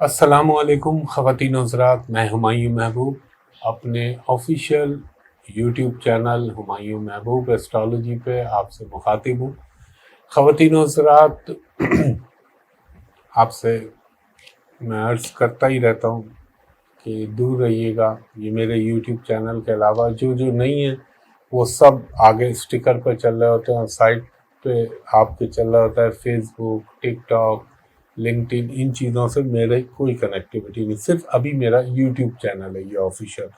السلام علیکم خواتین و حضرات، میں ہمایوں محبوب اپنے آفیشیل یوٹیوب چینل ہمایوں محبوب ایسٹرالوجی پہ آپ سے مخاطب ہوں۔ خواتین و حضرات، آپ سے میں عرض کرتا ہی رہتا ہوں کہ دور رہیے گا۔ یہ میرے یوٹیوب چینل کے علاوہ جو نہیں ہے وہ سب آگے اسٹیکر پہ چل رہے ہوتے ہیں، سائٹ پہ آپ کے چل رہا ہوتا ہے، فیس بک، ٹک ٹاک، لنکڈ ان، ان چیزوں سے میرے کوئی کنیکٹیوٹی نہیں، صرف ابھی میرا یوٹیوب چینل ہے یہ آفیشیل۔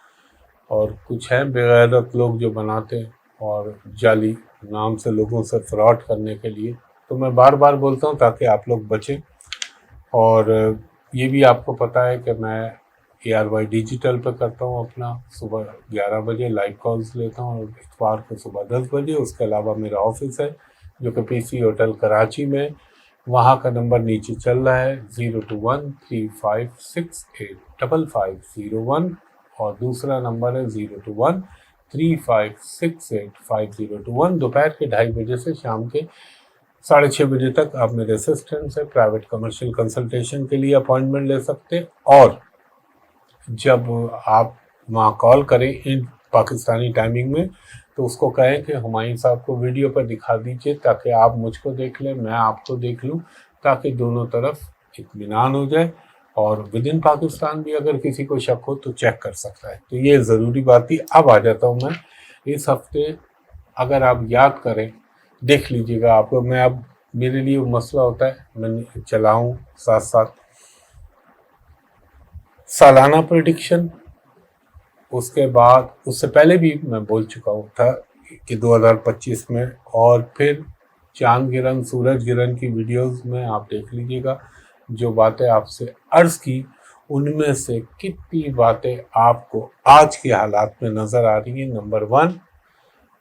اور کچھ ہیں بغیرت لوگ جو بناتے ہیں اور جعلی نام سے لوگوں سے فراڈ کرنے کے لیے، تو میں بار بار بولتا ہوں تاکہ آپ لوگ بچیں۔ اور یہ بھی آپ کو پتہ ہے کہ میں ARY ڈیجیٹل پہ کرتا ہوں اپنا، صبح 11 بجے لائیو کالز لیتا ہوں اور اتوار کو صبح 10 بجے۔ اس کے علاوہ میرا آفس ہے جو کہ PC ہوٹل کراچی میں، وہاں کا نمبر نیچے چل رہا ہے 02135685501، اور دوسرا نمبر ہے 02135685021۔ دوپہر کے 2:30 بجے سے شام کے 6:30 بجے تک آپ میرے اسسٹنٹ سے پرائیویٹ کمرشل کنسلٹیشن کے لیے اپوائنٹمنٹ لے سکتے۔ اور جب آپ وہاں کال کریں ان پاکستانی ٹائمنگ میں تو اس کو کہیں کہ ہمایوں صاحب کو ویڈیو پر دکھا دیجئے تاکہ آپ مجھ کو دیکھ لیں، میں آپ کو دیکھ لوں، تاکہ دونوں طرف اطمینان ہو جائے۔ اور ود ان پاکستان بھی اگر کسی کو شک ہو تو چیک کر سکتا ہے۔ تو یہ ضروری بات تھی۔ اب آ جاتا ہوں میں اس ہفتے، اگر آپ یاد کریں دیکھ لیجئے گا، آپ کو میں اب میرے لیے مسئلہ ہوتا ہے میں چلاؤں ساتھ ساتھ سالانہ پریڈکشن، اس کے بعد اس سے پہلے بھی میں بول چکا ہوں تھا کہ 2025 میں، اور پھر چاند گرہن سورج گرہن کی ویڈیوز میں آپ دیکھ لیجئے گا جو باتیں آپ سے عرض کی، ان میں سے کتنی باتیں آپ کو آج کے حالات میں نظر آ رہی ہیں۔ نمبر 1،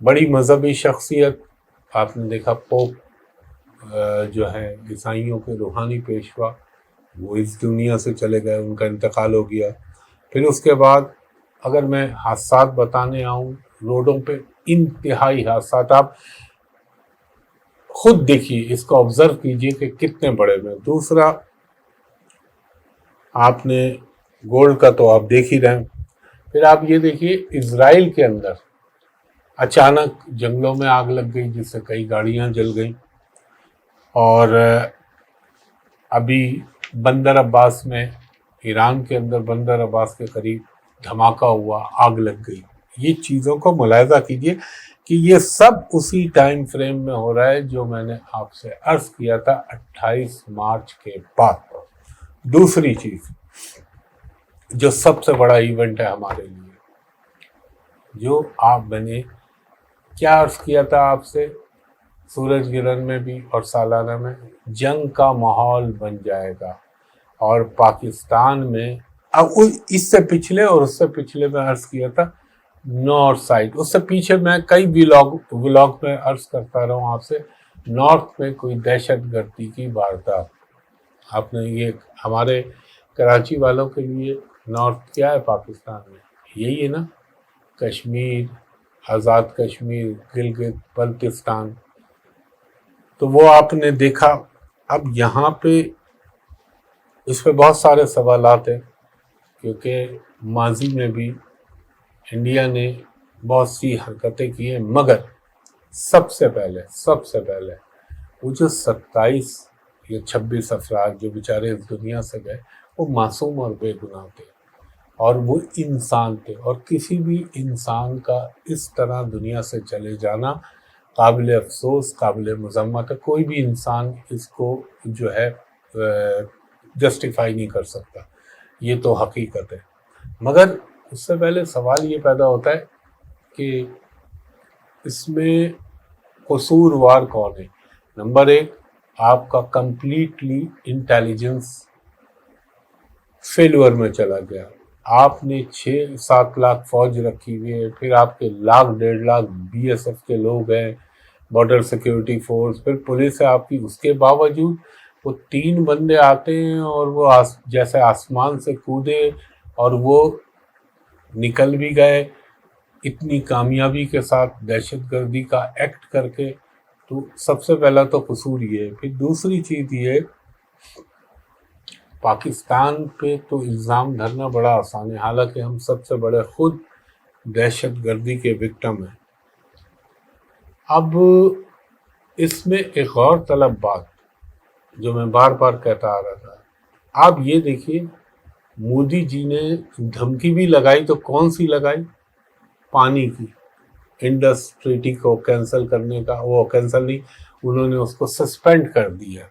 بڑی مذہبی شخصیت، آپ نے دیکھا پوپ جو ہے عیسائیوں کے روحانی پیشوا، وہ اس دنیا سے چلے گئے، ان کا انتقال ہو گیا۔ پھر اس کے بعد اگر میں حادثات بتانے آؤں روڈوں پہ، انتہائی حادثات، آپ خود دیکھیے، اس کو آبزرو کیجئے کہ کتنے بڑے میں۔ دوسرا، آپ نے گولڈ کا تو آپ دیکھ ہی رہے ہیں۔ پھر آپ یہ دیکھیے اسرائیل کے اندر اچانک جنگلوں میں آگ لگ گئی جس سے کئی گاڑیاں جل گئیں، اور ابھی بندر عباس میں، ایران کے اندر بندر عباس کے قریب دھماکہ ہوا، آگ لگ گئی۔ یہ چیزوں کو ملاحظہ کیجئے کہ یہ سب اسی ٹائم فریم میں ہو رہا ہے جو میں نے آپ سے عرض کیا تھا 28 مارچ کے بعد۔ دوسری چیز جو سب سے بڑا ایونٹ ہے ہمارے لیے، جو میں نے کیا عرض کیا تھا آپ سے، سورج گرہن میں بھی اور سالانہ میں، جنگ کا ماحول بن جائے گا۔ اور پاکستان میں اب اس سے پچھلے اور اس سے پچھلے میں عرض کیا تھا نارتھ سائڈ، اس سے پیچھے میں کئی ولاگ میں عرض کرتا رہا ہوں آپ سے، نارتھ میں کوئی دہشت گردی کی واردات۔ آپ نے یہ ہمارے کراچی والوں کے لیے نارتھ کیا ہے پاکستان میں؟ یہی ہے نا، کشمیر، آزاد کشمیر، گلگت بلتستان۔ تو وہ آپ نے دیکھا۔ اب یہاں پہ اس پہ بہت سارے سوالات ہیں، کیونکہ ماضی میں بھی انڈیا نے بہت سی حرکتیں کی ہیں، مگر سب سے پہلے وہ جو 27 یا 26 افراد جو بیچارے اس دنیا سے گئے، وہ معصوم اور بے گناہ تھے، اور وہ انسان تھے، اور کسی بھی انسان کا اس طرح دنیا سے چلے جانا قابل افسوس، قابل مذمت ہے۔ کوئی بھی انسان اس کو جو ہے جسٹیفائی نہیں کر سکتا، یہ تو حقیقت ہے۔ مگر اس سے پہلے سوال یہ پیدا ہوتا ہے کہ اس میں قصوروار کون ہے؟ نمبر 1، آپ کا کمپلیٹلی انٹیلیجنس فیلور میں چلا گیا۔ آپ نے 6-7 لاکھ فوج رکھی ہوئی ہے، پھر آپ کے 1.5 لاکھ BSF کے لوگ ہیں، بارڈر سیکیورٹی فورس، پھر پولیس ہے آپ کی، اس کے باوجود وہ 3 بندے آتے ہیں اور وہ جیسے آسمان سے کودے اور وہ نکل بھی گئے اتنی کامیابی کے ساتھ دہشت گردی کا ایکٹ کر کے۔ تو سب سے پہلا تو قصور یہ ہے۔ پھر دوسری چیز یہ پاکستان پہ تو الزام دھرنا بڑا آسان ہے، حالانکہ ہم سب سے بڑے خود دہشت گردی کے وکٹم ہیں۔ اب اس میں ایک اور طلب بات جو میں بار بار کہتا آ رہا تھا، آپ یہ دیکھیے مودی جی نے دھمکی بھی لگائی تو کون سی لگائی؟ پانی کی، انڈس ٹریٹی کو کینسل کرنے کا، وہ کینسل نہیں، انہوں نے اس کو سسپینڈ کر دیا،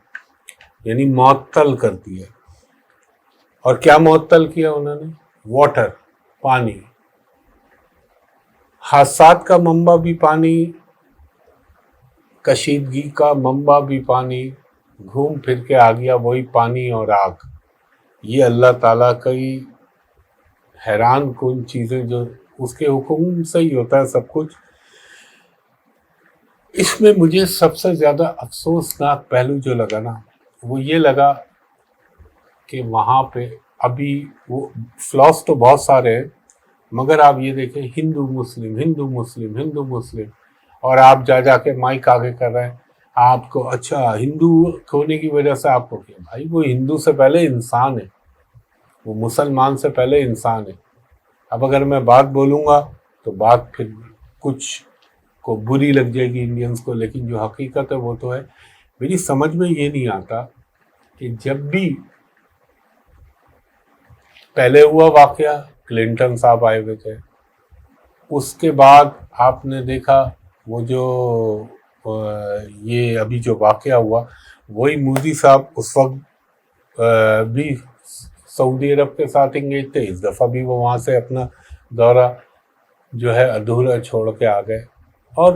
یعنی معطل کر دیا۔ اور کیا معطل کیا انہوں نے؟ واٹر، پانی، حادثات کا منبع بھی پانی، کشیدگی کا منبع بھی پانی، گھوم پھر کے آ گیا وہی پانی اور آگ۔ یہ اللہ تعالیٰ کی حیران کن چیزیں، جو اس کے حکم سے ہی ہوتا ہے سب کچھ۔ اس میں مجھے سب سے زیادہ افسوسناک پہلو جو لگا نا، وہ یہ لگا کہ وہاں پہ ابھی وہ فلاس تو بہت سارے ہیں، مگر آپ یہ دیکھیں ہندو مسلم ہندو مسلم ہندو مسلم، اور آپ جا کے مائک آگے کر رہے ہیں آپ کو، اچھا ہندو ہونے کی وجہ سے آپ کو کیا؟ بھائی وہ ہندو سے پہلے انسان ہے، وہ مسلمان سے پہلے انسان ہے۔ اب اگر میں بات بولوں گا تو بات پھر کچھ کو بری لگ جائے گی انڈینز کو، لیکن جو حقیقت ہے وہ تو ہے۔ میری سمجھ میں یہ نہیں آتا کہ جب بھی پہلے ہوا واقعہ کلنٹن صاحب آئے ہوئے تھے، اس کے بعد آپ نے دیکھا وہ جو یہ ابھی جو واقعہ ہوا، وہی مودی صاحب اس وقت بھی سعودی عرب کے ساتھ انگیج تھے، اس دفعہ بھی وہ وہاں سے اپنا دورہ جو ہے ادھورا چھوڑ کے آ گئے۔ اور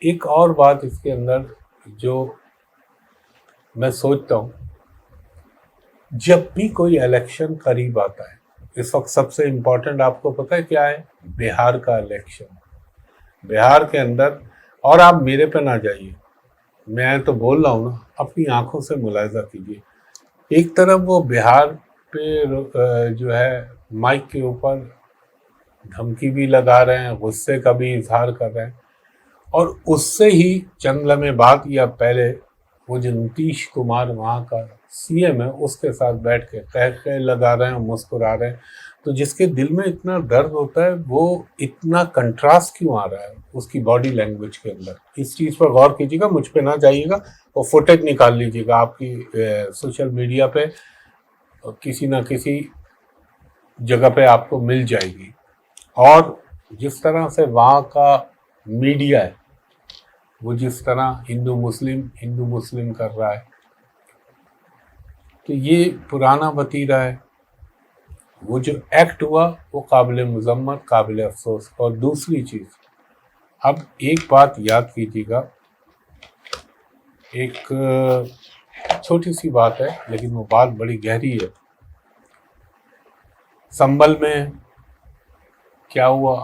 ایک اور بات اس کے اندر جو میں سوچتا ہوں، جب بھی کوئی الیکشن قریب آتا ہے، اس وقت سب سے امپورٹنٹ آپ کو پتہ ہے کیا ہے؟ بہار کا الیکشن۔ بہار کے اندر، اور آپ میرے پہ نہ جائیے، میں تو بول رہا ہوں نا، اپنی آنکھوں سے ملاحظہ کیجیے۔ ایک طرف وہ بہار پہ جو ہے مائک کے اوپر دھمکی بھی لگا رہے ہیں، غصے کا بھی اظہار کر رہے ہیں، اور اس سے ہی چند لمحے بعد یا پہلے وہ جو نتیش کمار وہاں کا سی ایم ہے، اس کے ساتھ بیٹھ کے قہقہے لگا رہے ہیں، مسکرا رہے ہیں۔ تو جس کے دل میں اتنا درد ہوتا ہے، وہ اتنا کنٹراسٹ کیوں آ رہا ہے اس کی باڈی لینگویج کے اندر؟ اس چیز پر غور کیجیے گا، مجھ پہ نہ جائیے گا، اور فوٹیج نکال لیجیے گا، آپ کی سوشل میڈیا پہ کسی نہ کسی جگہ پہ آپ کو مل جائے گی۔ اور جس طرح سے وہاں کا میڈیا ہے، وہ جس طرح ہندو مسلم کر رہا ہے، تو یہ پرانا وتیرہ ہے۔ وہ جو ایکٹ ہوا وہ قابل مذمت، قابل افسوس۔ اور دوسری چیز، اب ایک بات یاد کیجیے گا، ایک چھوٹی سی بات ہے لیکن وہ بات بڑی گہری ہے۔ سنبل میں کیا ہوا؟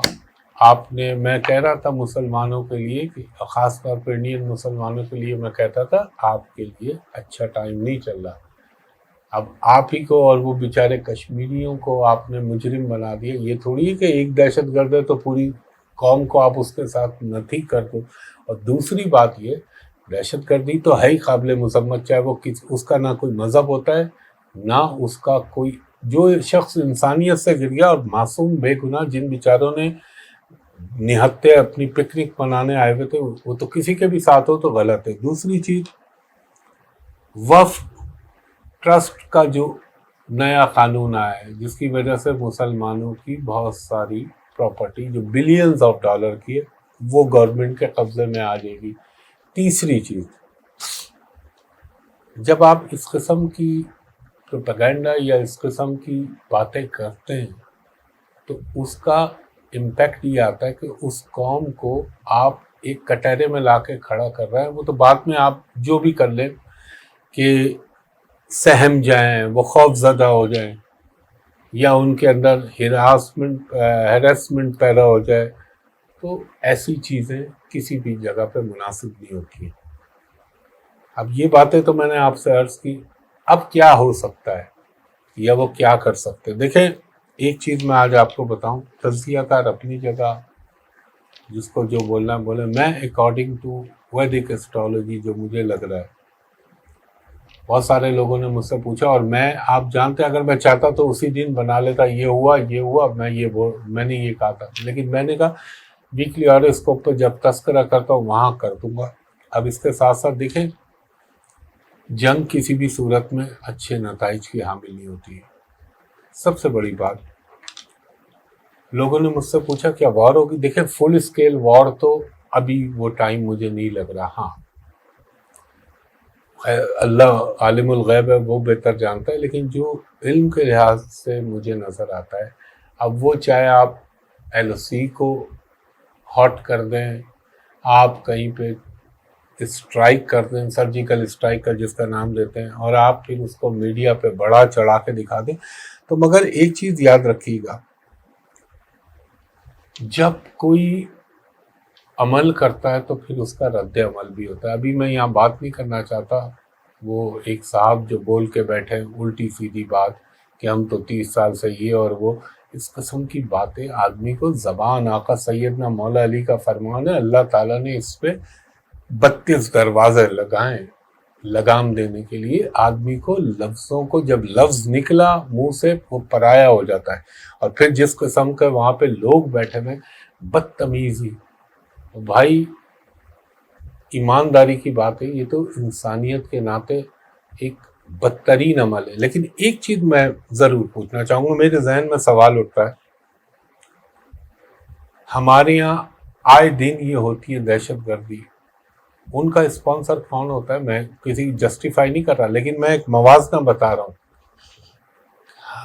میں کہہ رہا تھا مسلمانوں کے لیے، کہ خاص طور پر انڈین مسلمانوں کے لیے میں کہتا تھا آپ کے لیے اچھا ٹائم نہیں چل رہا۔ اب آپ ہی کو اور وہ بیچارے کشمیریوں کو آپ نے مجرم بنا دیا۔ یہ تھوڑی ہے کہ ایک دہشت گرد ہے تو پوری قوم کو آپ اس کے ساتھ نتھی کر دو۔ اور دوسری بات یہ، دہشت گردی تو ہے ہی قابل مذمت، چاہے وہ اس کا نہ کوئی مذہب ہوتا ہے، نہ اس کا کوئی، جو شخص انسانیت سے گر گیا اور معصوم بے گناہ جن بیچاروں نے نہتے اپنی پکنک منانے آئے ہوئے تھے، وہ تو کسی کے بھی ساتھ ہو تو غلط ہے۔ دوسری چیز، وقف ٹرسٹ کا جو نیا قانون آیا ہے، جس کی وجہ سے مسلمانوں کی بہت ساری پراپرٹی جو بلینز آف ڈالر کی ہے، وہ گورنمنٹ کے قبضے میں آ جائے گی۔ تیسری چیز، جب آپ اس قسم کی پروپیگنڈا یا اس قسم کی باتیں کرتے ہیں تو اس کا امپیکٹ یہ آتا ہے کہ اس قوم کو آپ ایک کٹہرے میں لا کے کھڑا کر رہے ہیں۔ وہ تو بعد میں آپ جو بھی کر لیں کہ سہم جائیں، وہ خوف زدہ ہو جائیں، یا ان کے اندر ہیراسمنٹ پیدا ہو جائے، تو ایسی چیزیں کسی بھی جگہ پہ مناسب نہیں ہوتی ہیں۔ اب یہ باتیں تو میں نے آپ سے عرض کی، اب کیا ہو سکتا ہے یا وہ کیا کر سکتے؟ دیکھیں، ایک چیز میں آج آپ کو بتاؤں، تجزیہ کار اپنی جگہ، جس کو جو بولنا بولے، میں اکارڈنگ ٹو ویدک ایسٹرالوجی جو مجھے لگ رہا ہے، بہت سارے لوگوں نے مجھ سے پوچھا، اور میں آپ جانتے اگر میں چاہتا تو اسی دن بنا لیتا، یہ ہوا میں نے یہ کہا تھا، لیکن میں نے کہا ویکلی ہاروسکوپ پہ جب تذکرہ کرتا ہوں وہاں کر دوں گا۔ اب اس کے ساتھ ساتھ دیکھیں، جنگ کسی بھی صورت میں اچھے نتائج کی حامل نہیں ہوتی ہے۔ سب سے بڑی بات، لوگوں نے مجھ سے پوچھا کیا وار ہوگی؟ دیکھیں فل اسکیل وار تو ابھی وہ ٹائم مجھے نہیں لگ رہا۔ ہاں اللہ عالم الغیب ہے، وہ بہتر جانتا ہے، لیکن جو علم کے لحاظ سے مجھے نظر آتا ہے، اب وہ چاہے آپ LOC کو ہاٹ کر دیں، آپ کہیں پہ اسٹرائک کر دیں، سرجیکل اسٹرائک کا جس کا نام دیتے ہیں، اور آپ پھر اس کو میڈیا پہ بڑا چڑھا کے دکھا دیں، تو مگر ایک چیز یاد رکھیے گا، جب کوئی عمل کرتا ہے تو پھر اس کا رد عمل بھی ہوتا ہے۔ ابھی میں یہاں بات نہیں کرنا چاہتا، وہ ایک صاحب جو بول کے بیٹھے الٹی سیدھی بات کہ ہم تو 30 سال سے یہ اور وہ، اس قسم کی باتیں آدمی کو زبان، آقا سیدنا مولا علی کا فرمان ہے، اللہ تعالیٰ نے اس پہ 32 دروازے لگائیں لگام دینے کے لیے۔ آدمی کو لفظوں کو، جب لفظ نکلا منہ سے وہ پرایا ہو جاتا ہے، اور پھر جس قسم کے وہاں پہ لوگ بیٹھے ہوئے بدتمیزی، بھائی ایمانداری کی بات ہے، یہ تو انسانیت کے ناطے ایک بدترین عمل ہے۔ لیکن ایک چیز میں ضرور پوچھنا چاہوں گا، میرے ذہن میں سوال اٹھتا ہے، ہمارے یہاں آئے دن یہ ہوتی ہے دہشت گردی، ان کا اسپانسر کون ہوتا ہے؟ میں کسی جسٹیفائی نہیں کر رہا، لیکن میں ایک موازنہ بتا رہا ہوں۔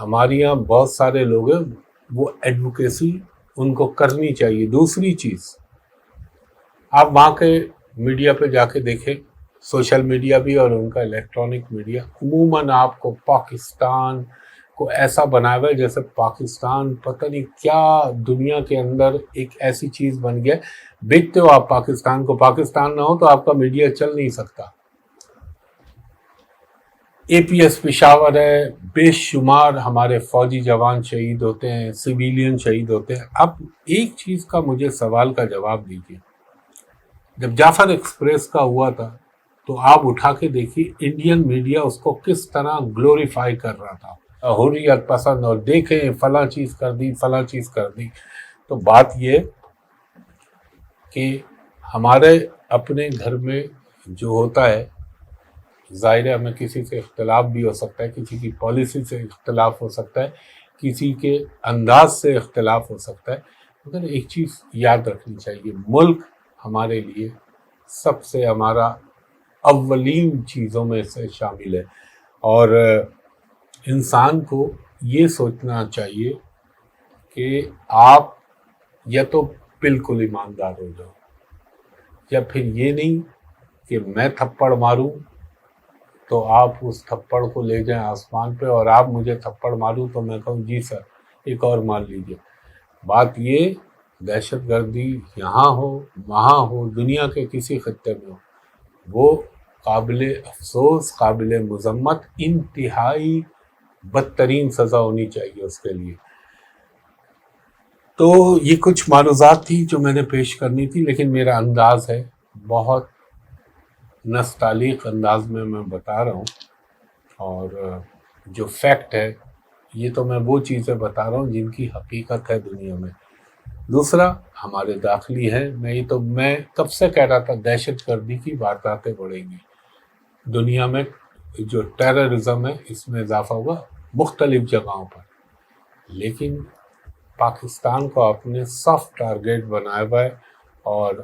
ہمارے یہاں بہت سارے لوگ ہیں، وہ ایڈوکیسی ان کو کرنی چاہیے۔ دوسری چیز، آپ وہاں کے میڈیا پہ جا کے دیکھیں، سوشل میڈیا بھی اور ان کا الیکٹرانک میڈیا، عموماً آپ کو پاکستان کو ایسا بنایا ہوا ہے جیسے پاکستان پتہ نہیں کیا دنیا کے اندر ایک ایسی چیز بن گیا۔ بیچتے ہو آپ پاکستان کو، پاکستان نہ ہو تو آپ کا میڈیا چل نہیں سکتا۔ APS پشاور ہے، بے شمار ہمارے فوجی جوان شہید ہوتے ہیں، سویلین شہید ہوتے ہیں۔ اب ایک چیز کا مجھے سوال کا جواب دیجیے، جب جعفر ایکسپریس کا ہوا تھا تو آپ اٹھا کے دیکھیے انڈین میڈیا اس کو کس طرح گلوریفائی کر رہا تھا، حریت پسند، اور دیکھیں فلاں چیز کر دی، فلاں چیز کر دی۔ تو بات یہ کہ ہمارے اپنے گھر میں جو ہوتا ہے، ظاہر ہے ہمیں کسی سے اختلاف بھی ہو سکتا ہے، کسی کی پالیسی سے اختلاف ہو سکتا ہے، کسی کے انداز سے اختلاف ہو سکتا ہے، مگر ایک چیز یاد رکھنی چاہیے، ملک ہمارے لیے سب سے، ہمارا اولین چیزوں میں سے شامل ہے، اور انسان کو یہ سوچنا چاہیے کہ آپ یا تو بالکل ایماندار ہو جاؤ، یا پھر یہ نہیں کہ میں تھپڑ ماروں تو آپ اس تھپڑ کو لے جائیں آسمان پہ، اور آپ مجھے تھپڑ ماروں تو میں کہوں جی سر ایک اور مار لیجئے۔ بات یہ، دہشت گردی یہاں ہو وہاں ہو، دنیا کے کسی خطے میں ہو، وہ قابل افسوس، قابل مذمت، انتہائی بدترین سزا ہونی چاہیے اس کے لیے۔ تو یہ کچھ معروضات تھی جو میں نے پیش کرنی تھی، لیکن میرا انداز ہے بہت نستعلیق انداز میں بتا رہا ہوں، اور جو فیکٹ ہے یہ تو میں وہ چیزیں بتا رہا ہوں جن کی حقیقت ہے دنیا میں۔ دوسرا ہمارے داخلی ہے، میں کب سے کہہ رہا تھا دہشت گردی کی وارداتیں بڑھیں گی دنیا میں، جو ٹیررزم ہے اس میں اضافہ ہوگا مختلف جگہوں پر، لیکن پاکستان کو اپنے سافٹ ٹارگیٹ بنایا ہوا ہے، اور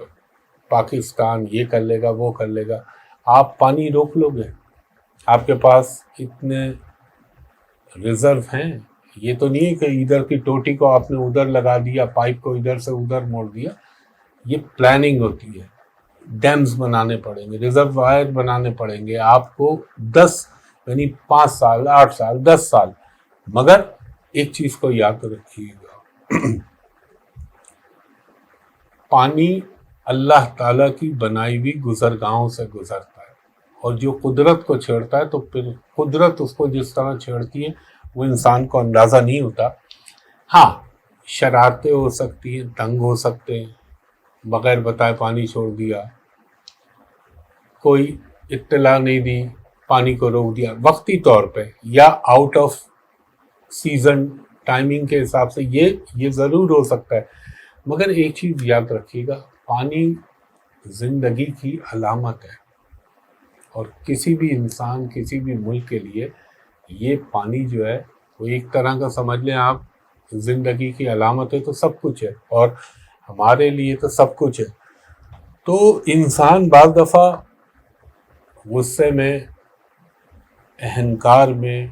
پاکستان یہ کر لے گا وہ کر لے گا۔ آپ پانی روک لو گے، آپ کے پاس اتنے ریزرو ہیں، یہ تو نہیں ہے کہ ادھر کی ٹوٹی کو آپ نے ادھر لگا دیا، پائپ کو ادھر سے ادھر موڑ دیا، یہ پلاننگ ہوتی ہے، ڈیمز بنانے پڑیں گے، ریزروائر بنانے پڑیں گے آپ کو 5 سال 8 سال 10 سال، مگر ایک چیز کو یاد رکھیے گا، پانی اللہ تعالیٰ کی بنائی ہوئی گزرگاہوں سے گزرتا ہے، اور جو قدرت کو چھیڑتا ہے تو پھر قدرت اس کو جس طرح چھیڑتی ہے وہ انسان کو اندازہ نہیں ہوتا۔ ہاں شرارتیں ہو سکتی ہیں، تنگ ہو سکتے ہیں، بغیر بتائے پانی چھوڑ دیا، کوئی اطلاع نہیں دی، پانی کو روک دیا وقتی طور پہ یا آؤٹ آف سیزن ٹائمنگ کے حساب سے، یہ ضرور ہو سکتا ہے، مگر ایک چیز یاد رکھیے گا، پانی زندگی کی علامت ہے، اور کسی بھی انسان، کسی بھی ملک کے لیے یہ پانی جو ہے وہ ایک طرح کا سمجھ لیں آپ زندگی کی علامت ہے، تو سب کچھ ہے، اور ہمارے لیے تو سب کچھ ہے۔ تو انسان بعض دفعہ غصے میں، اہنکار میں،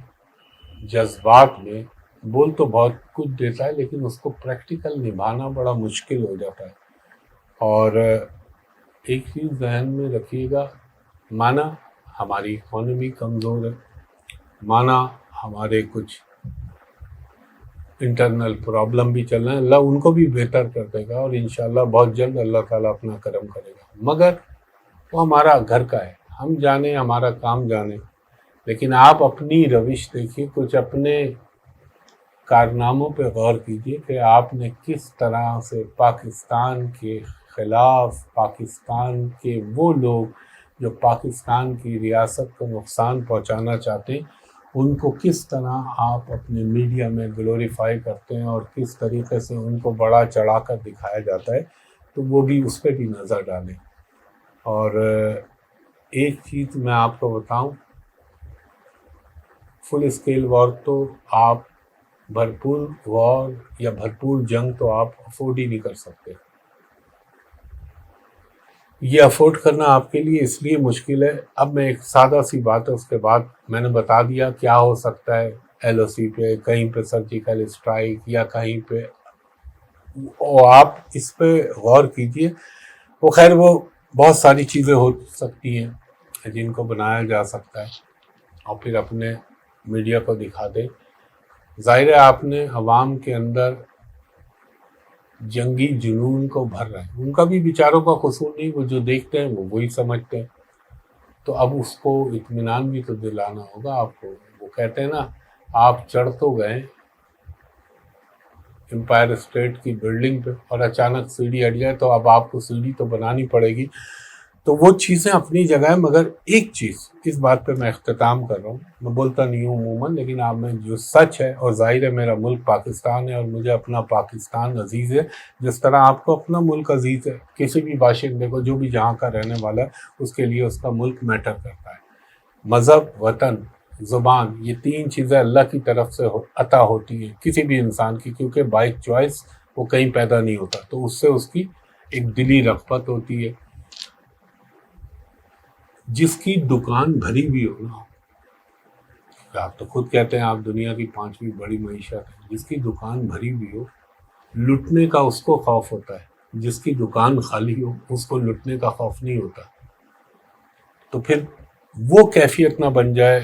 جذبات میں بول تو بہت کچھ دیتا ہے، لیکن اس کو پریکٹیکل نبھانا بڑا مشکل ہو جاتا ہے۔ اور ایک چیز ذہن میں رکھیے گا، مانا ہماری اکانومی کمزور ہے، مانا ہمارے کچھ انٹرنل پرابلم بھی چل رہے ہیں، اللہ ان کو بھی بہتر کر دے گا، اور انشاءاللہ بہت جلد اللہ تعالیٰ اپنا کرم کرے گا، مگر وہ ہمارا گھر کا ہے، ہم جانیں، ہمارا کام جانیں۔ لیکن آپ اپنی روش دیکھیے، کچھ اپنے کارناموں پہ غور کیجیے کہ آپ نے کس طرح سے پاکستان کے خلاف، پاکستان کے وہ لوگ جو پاکستان کی ریاست کو نقصان پہنچانا چاہتے ہیں، ان کو کس طرح آپ اپنے میڈیا میں گلوریفائی کرتے ہیں، اور کس طریقے سے ان کو بڑا چڑھا کر دکھایا جاتا ہے، تو وہ بھی اس پہ بھی نظر ڈالیں۔ اور ایک چیز میں آپ کو بتاؤں، فل اسکیل وار تو آپ بھرپور وار یا بھرپور جنگ تو آپ افورڈ ہی نہیں کر سکتے۔ یہ افورڈ کرنا آپ کے لیے اس لیے مشکل ہے، اب میں ایک سادہ سی بات ہے، اس کے بعد میں نے بتا دیا کیا ہو سکتا ہے ایل او سی پہ، کہیں پہ سرجیکل اسٹرائک یا کہیں پہ، آپ اس پہ غور کیجئے۔ وہ خیر وہ بہت ساری چیزیں ہو سکتی ہیں جن کو بنایا جا سکتا ہے اور پھر اپنے میڈیا کو دکھا دے۔ ظاہر ہے آپ نے عوام کے اندر جنگی جنون کو بھر رہے ہیں، ان کا بھی بیچاروں کا قصور نہیں، وہ جو دیکھتے ہیں وہ وہی سمجھتے ہیں، تو اب اس کو اطمینان بھی تو دلانا ہوگا آپ کو۔ وہ کہتے ہیں نا، آپ چڑھ تو گئے امپائر اسٹیٹ کی بلڈنگ پہ اور اچانک سیڑھی ہٹ جائے، تو اب آپ کو سیڑھی تو بنانی پڑے گی۔ تو وہ چیزیں اپنی جگہ ہے، مگر ایک چیز اس بات پہ میں اختتام کر رہا ہوں، میں بولتا نہیں ہوں عموماً، لیکن آپ میں جو سچ ہے، اور ظاہر ہے میرا ملک پاکستان ہے اور مجھے اپنا پاکستان عزیز ہے، جس طرح آپ کو اپنا ملک عزیز ہے، کسی بھی باشندے کو جو بھی جہاں کا رہنے والا ہے اس کے لیے اس کا ملک میٹر کرتا ہے۔ مذہب، وطن، زبان، یہ تین چیزیں اللہ کی طرف سے عطا ہوتی ہیں کسی بھی انسان کی، کیونکہ بائی چوائس وہ کہیں پیدا نہیں ہوتا، تو اس سے اس کی ایک دلی رغبت ہوتی ہے۔ جس کی دکان بھری ہوئی ہو نا، آپ تو خود کہتے ہیں آپ دنیا کی 5ویں بڑی معیشت ہے، جس کی دکان بھری ہوئی ہو، لٹنے کا اس کو خوف ہوتا ہے، جس کی دکان خالی ہو اس کو لٹنے کا خوف نہیں ہوتا۔ تو پھر وہ کیفیت نہ بن جائے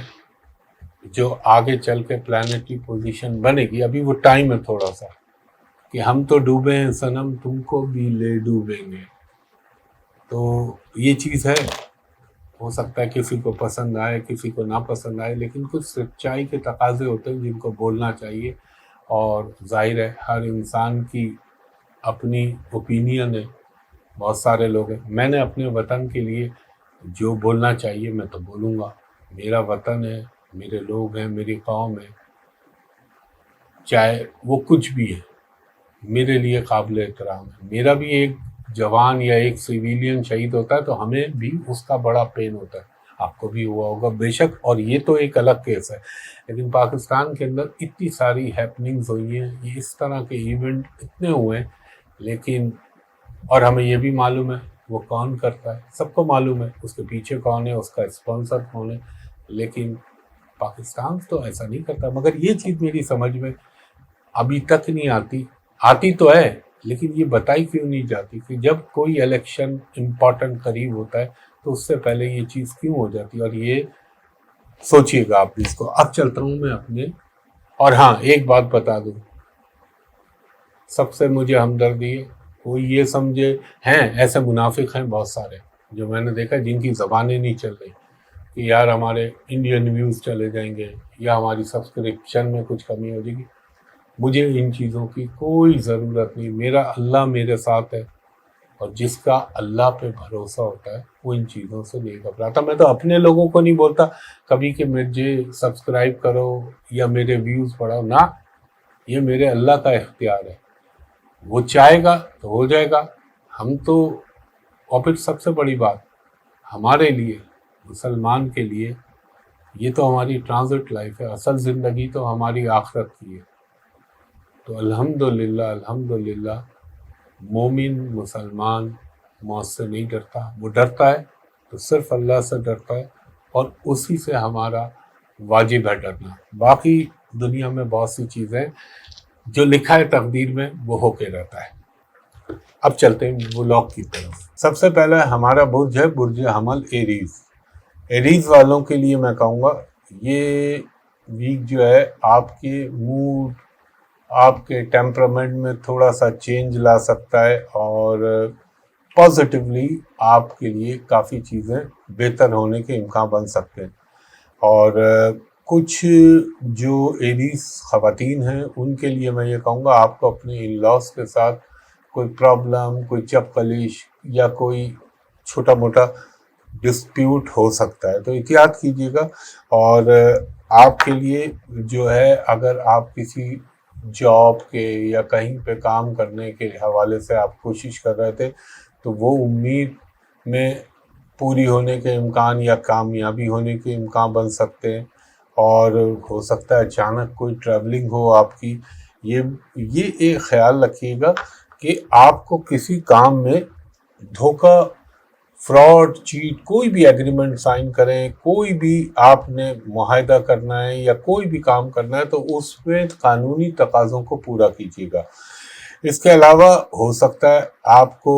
جو آگے چل کے پلانٹری پوزیشن بنے گی، ابھی وہ ٹائم ہے تھوڑا سا، کہ ہم تو ڈوبے ہیں صنم تم کو بھی لے ڈوبیں گے۔ تو یہ چیز ہے، ہو سکتا ہے کسی کو پسند آئے، کسی کو نہ پسند آئے، لیکن کچھ سچائی کے تقاضے ہوتے ہیں جن کو بولنا چاہیے، اور ظاہر ہے ہر انسان کی اپنی اوپینین ہے، بہت سارے لوگ ہیں، میں نے اپنے وطن کے لیے جو بولنا چاہیے میں تو بولوں گا، میرا وطن ہے، میرے لوگ ہیں، میری قوم ہے، چاہے وہ کچھ بھی ہے، میرے لیے قابل احترام ہے۔ میرا بھی ایک جوان یا ایک سویلین شہید ہوتا ہے تو ہمیں بھی اس کا بڑا پین ہوتا ہے، آپ کو بھی ہوا ہوگا بے شک، اور یہ تو ایک الگ کیس ہے۔ لیکن پاکستان کے اندر اتنی ساری ہیپننگز ہوئی ہیں، یہ اس طرح کے ایونٹ اتنے ہوئے ہیں، لیکن اور ہمیں یہ بھی معلوم ہے وہ کون کرتا ہے، سب کو معلوم ہے اس کے پیچھے کون ہے، اس کا اسپانسر کون ہے، لیکن پاکستان تو ایسا نہیں کرتا۔ مگر یہ چیز میری سمجھ میں ابھی تک نہیں آتی تو ہے، لیکن یہ بتائی کیوں نہیں جاتی کہ جب کوئی الیکشن امپورٹنٹ قریب ہوتا ہے تو اس سے پہلے یہ چیز کیوں ہو جاتی ہے، اور یہ سوچئے گا آپ اس کو۔ اب چلتا ہوں میں اپنے، اور ہاں ایک بات بتا دوں، سب سے مجھے ہمدردی ہے، کوئی یہ سمجھے ہیں ایسے منافق ہیں بہت سارے جو میں نے دیکھا جن کی زبانیں نہیں چل رہی کہ یار ہمارے انڈین ویوز چلے جائیں گے یا ہماری سبسکرپشن میں کچھ کمی ہو جائے گی۔ مجھے ان چیزوں کی کوئی ضرورت نہیں، میرا اللہ میرے ساتھ ہے، اور جس کا اللہ پہ بھروسہ ہوتا ہے وہ ان چیزوں سے نہیں گھبراتا. میں تو اپنے لوگوں کو نہیں بولتا کبھی کہ مجھے سبسکرائب کرو یا میرے ویوز بڑھاؤ، نہ، یہ میرے اللہ کا اختیار ہے، وہ چاہے گا تو ہو جائے گا. ہم تو، اور پھر سب سے بڑی بات ہمارے لیے، مسلمان کے لیے، یہ تو ہماری ٹرانزٹ لائف ہے، اصل زندگی تو ہماری آخرت کی ہے. تو الحمدللہ مومن مسلمان موت سے نہیں ڈرتا، وہ ڈرتا ہے تو صرف اللہ سے ڈرتا ہے، اور اسی سے ہمارا واجب ہے ڈرنا. باقی دنیا میں بہت سی چیزیں جو لکھا ہے تقدیر میں وہ ہو کے رہتا ہے. اب چلتے ہیں بلاگ کی طرف. سب سے پہلے ہمارا برج ہے برج حمل ایریز. ایریز والوں کے لیے میں کہوں گا یہ ویک جو ہے آپ کے موڈ، آپ کے ٹیمپرامنٹ میں تھوڑا سا چینج لا سکتا ہے، اور پازیٹیولی آپ کے لیے کافی چیزیں بہتر ہونے کے امکان بن سکتے ہیں. اور کچھ جو ایریز خواتین ہیں ان کے لیے میں یہ کہوں گا آپ کو اپنے ان لاس کے ساتھ کوئی پرابلم، کوئی چپقلش یا کوئی چھوٹا موٹا ڈسپیوٹ ہو سکتا ہے، تو احتیاط کیجیے گا. اور آپ کے لیے جو ہے اگر آپ کسی جاب کے یا کہیں پہ کام کرنے کے حوالے سے آپ کوشش کر رہے تھے تو وہ امید میں پوری ہونے کے امکان یا کامیابی ہونے کے امکان بن سکتے ہیں. اور ہو سکتا ہے اچانک کوئی ٹریولنگ ہو آپ کی. یہ ایک خیال رکھیے گا کہ آپ کو کسی کام میں دھوکہ، فراڈ، چیٹ، کوئی بھی ایگریمنٹ سائن کریں، کوئی بھی آپ نے معاہدہ کرنا ہے یا کوئی بھی کام کرنا ہے تو اس میں قانونی تقاضوں کو پورا کیجیے گا. اس کے علاوہ ہو سکتا ہے آپ کو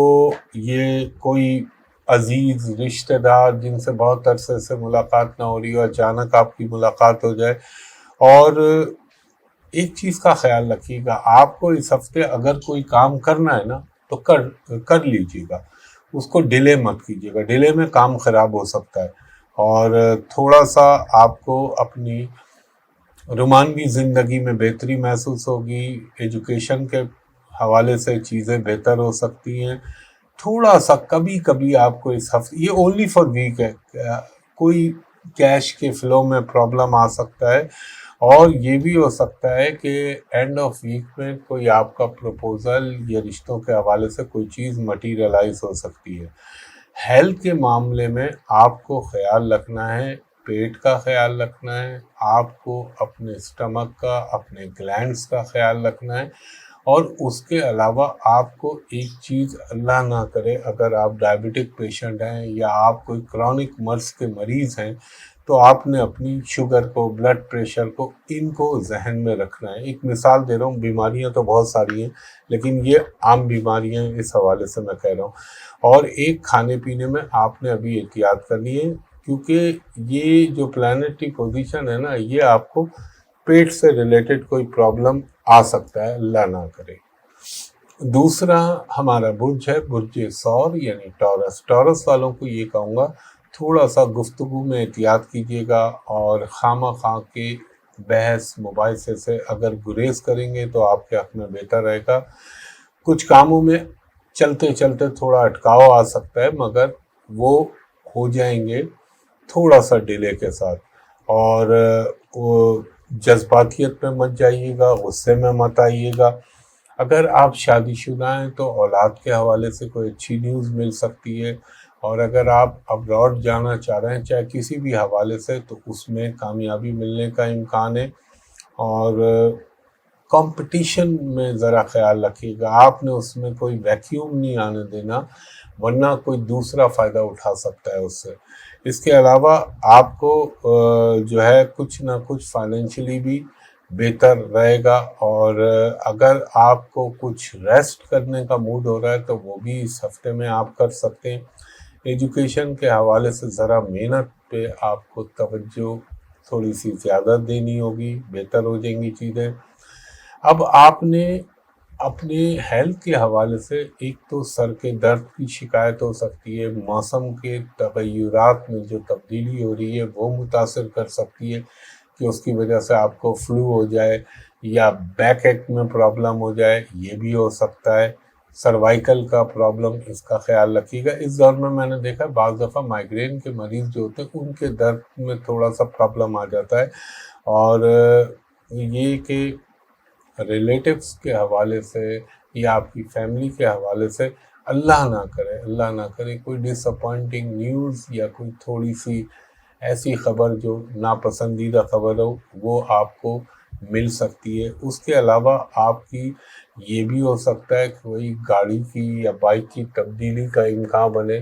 یہ کوئی عزیز رشتہ دار جن سے بہت عرصے سے ملاقات نہ ہو رہی ہو، اچانک آپ کی ملاقات ہو جائے. اور ایک چیز کا خیال رکھیے گا، آپ کو اس ہفتے اگر کوئی کام کرنا ہے نا تو کر لیجیے گا، اس کو ڈیلے مت کیجیے گا، ڈیلے میں کام خراب ہو سکتا ہے. اور تھوڑا سا آپ کو اپنی رومانوی زندگی میں بہتری محسوس ہوگی، ایجوکیشن کے حوالے سے چیزیں بہتر ہو سکتی ہیں. تھوڑا سا کبھی کبھی آپ کو اس ہفتے، یہ اونلی فار ویک ہے، کوئی کیش کے فلو میں پرابلم آ سکتا ہے. اور یہ بھی ہو سکتا ہے کہ اینڈ آف ویک میں کوئی آپ کا پروپوزل یا رشتوں کے حوالے سے کوئی چیز مٹیریلائز ہو سکتی ہے. ہیلتھ کے معاملے میں آپ کو خیال رکھنا ہے، پیٹ کا خیال رکھنا ہے، آپ کو اپنے اسٹمک کا، اپنے گلینڈز کا خیال رکھنا ہے. اور اس کے علاوہ آپ کو ایک چیز، اللہ نہ کرے اگر آپ ڈائبٹک پیشنٹ ہیں یا آپ کوئی کرونک مرض کے مریض ہیں تو آپ نے اپنی شوگر کو، بلڈ پریشر کو، ان کو ذہن میں رکھنا ہے. ایک مثال دے رہا ہوں، بیماریاں تو بہت ساری ہیں لیکن یہ عام بیماریاں ہیں، اس حوالے سے میں کہہ رہا ہوں. اور ایک کھانے پینے میں آپ نے ابھی احتیاط کرنی ہے، کیونکہ یہ جو پلانٹری پوزیشن ہے نا، یہ آپ کو پیٹ سے ریلیٹڈ کوئی پرابلم آ سکتا ہے، اللہ نہ کرے. دوسرا ہمارا برج ہے برج ثور یعنی ٹورس. ٹورس والوں کو یہ کہوں گا تھوڑا سا گفتگو میں احتیاط کیجیے گا، اور خواہ خواہ کے بحث مباحثے سے اگر گریز کریں گے تو آپ کے حق میں بہتر رہے گا. کچھ کاموں میں چلتے چلتے تھوڑا اٹکاؤ آ سکتا ہے، مگر وہ ہو جائیں گے تھوڑا سا ڈیلے کے ساتھ. اور وہ جذباتیت میں مت جائیے گا، غصے میں مت آئیے گا. اگر آپ شادی شدہ ہیں تو اولاد کے حوالے سے کوئی اچھی نیوز مل سکتی ہے، اور اگر آپ ابراڈ جانا چاہ رہے ہیں چاہے کسی بھی حوالے سے تو اس میں کامیابی ملنے کا امکان ہے. اور کمپٹیشن میں ذرا خیال رکھیے گا، آپ نے اس میں کوئی ویکیوم نہیں آنے دینا ورنہ کوئی دوسرا فائدہ اٹھا سکتا ہے اس سے. اس کے علاوہ آپ کو جو ہے کچھ نہ کچھ فائنینشلی بھی بہتر رہے گا. اور اگر آپ کو کچھ ریسٹ کرنے کا موڈ ہو رہا ہے تو وہ بھی اس ہفتے میں آپ کر سکتے ہیں. ایجوکیشن کے حوالے سے ذرا محنت پہ آپ کو توجہ تھوڑی سی زیادہ دینی ہوگی، بہتر ہو جائیں گی چیزیں. اب آپ نے اپنے ہیلتھ کے حوالے سے ایک تو سر کے درد کی شکایت ہو سکتی ہے، موسم کے تغیرات میں جو تبدیلی ہو رہی ہے وہ متاثر کر سکتی ہے کہ اس کی وجہ سے آپ کو فلو ہو جائے یا بیک ایک میں پرابلم ہو جائے، یہ بھی ہو سکتا ہے. سروائیکل کا پرابلم، اس کا خیال رکھیے گا۔ اس دور میں نے دیکھا بعض دفعہ مائیگرین کے مریض جو ہوتے ہیں ان کے درد میں تھوڑا سا پرابلم آ جاتا ہے، اور یہ کہ ریلیٹیوز کے حوالے سے یا آپ کی فیملی کے حوالے سے اللہ نہ کرے کوئی ڈس اپوائنٹنگ نیوز یا کوئی تھوڑی سی ایسی خبر جو ناپسندیدہ خبر ہو وہ آپ کو مل سکتی ہے۔ اس کے علاوہ آپ کی یہ بھی ہو سکتا ہے کہ کوئی گاڑی کی یا بائک کی تبدیلی کا امکان بنے۔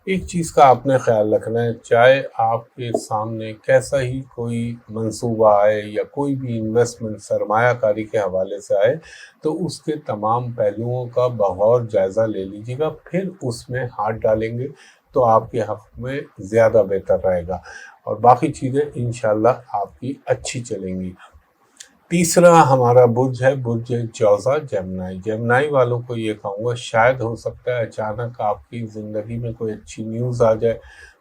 ایک چیز کا آپ نے خیال رکھنا ہے، چاہے آپ کے سامنے کیسا ہی کوئی منصوبہ آئے یا کوئی بھی انویسٹمنٹ سرمایہ کاری کے حوالے سے آئے، تو اس کے تمام پہلوؤں کا بغور جائزہ لے لیجیے گا، پھر اس میں ہاتھ ڈالیں گے تو آپ کے حق میں زیادہ بہتر رہے گا، اور باقی چیزیں انشاءاللہ آپ کی اچھی چلیں گی۔ تیسرا ہمارا برج ہے برج جوزا جیمنائی۔ جیمنائی والوں کو یہ کہوں گا، شاید ہو سکتا ہے اچانک آپ کی زندگی میں کوئی اچھی نیوز آ جائے،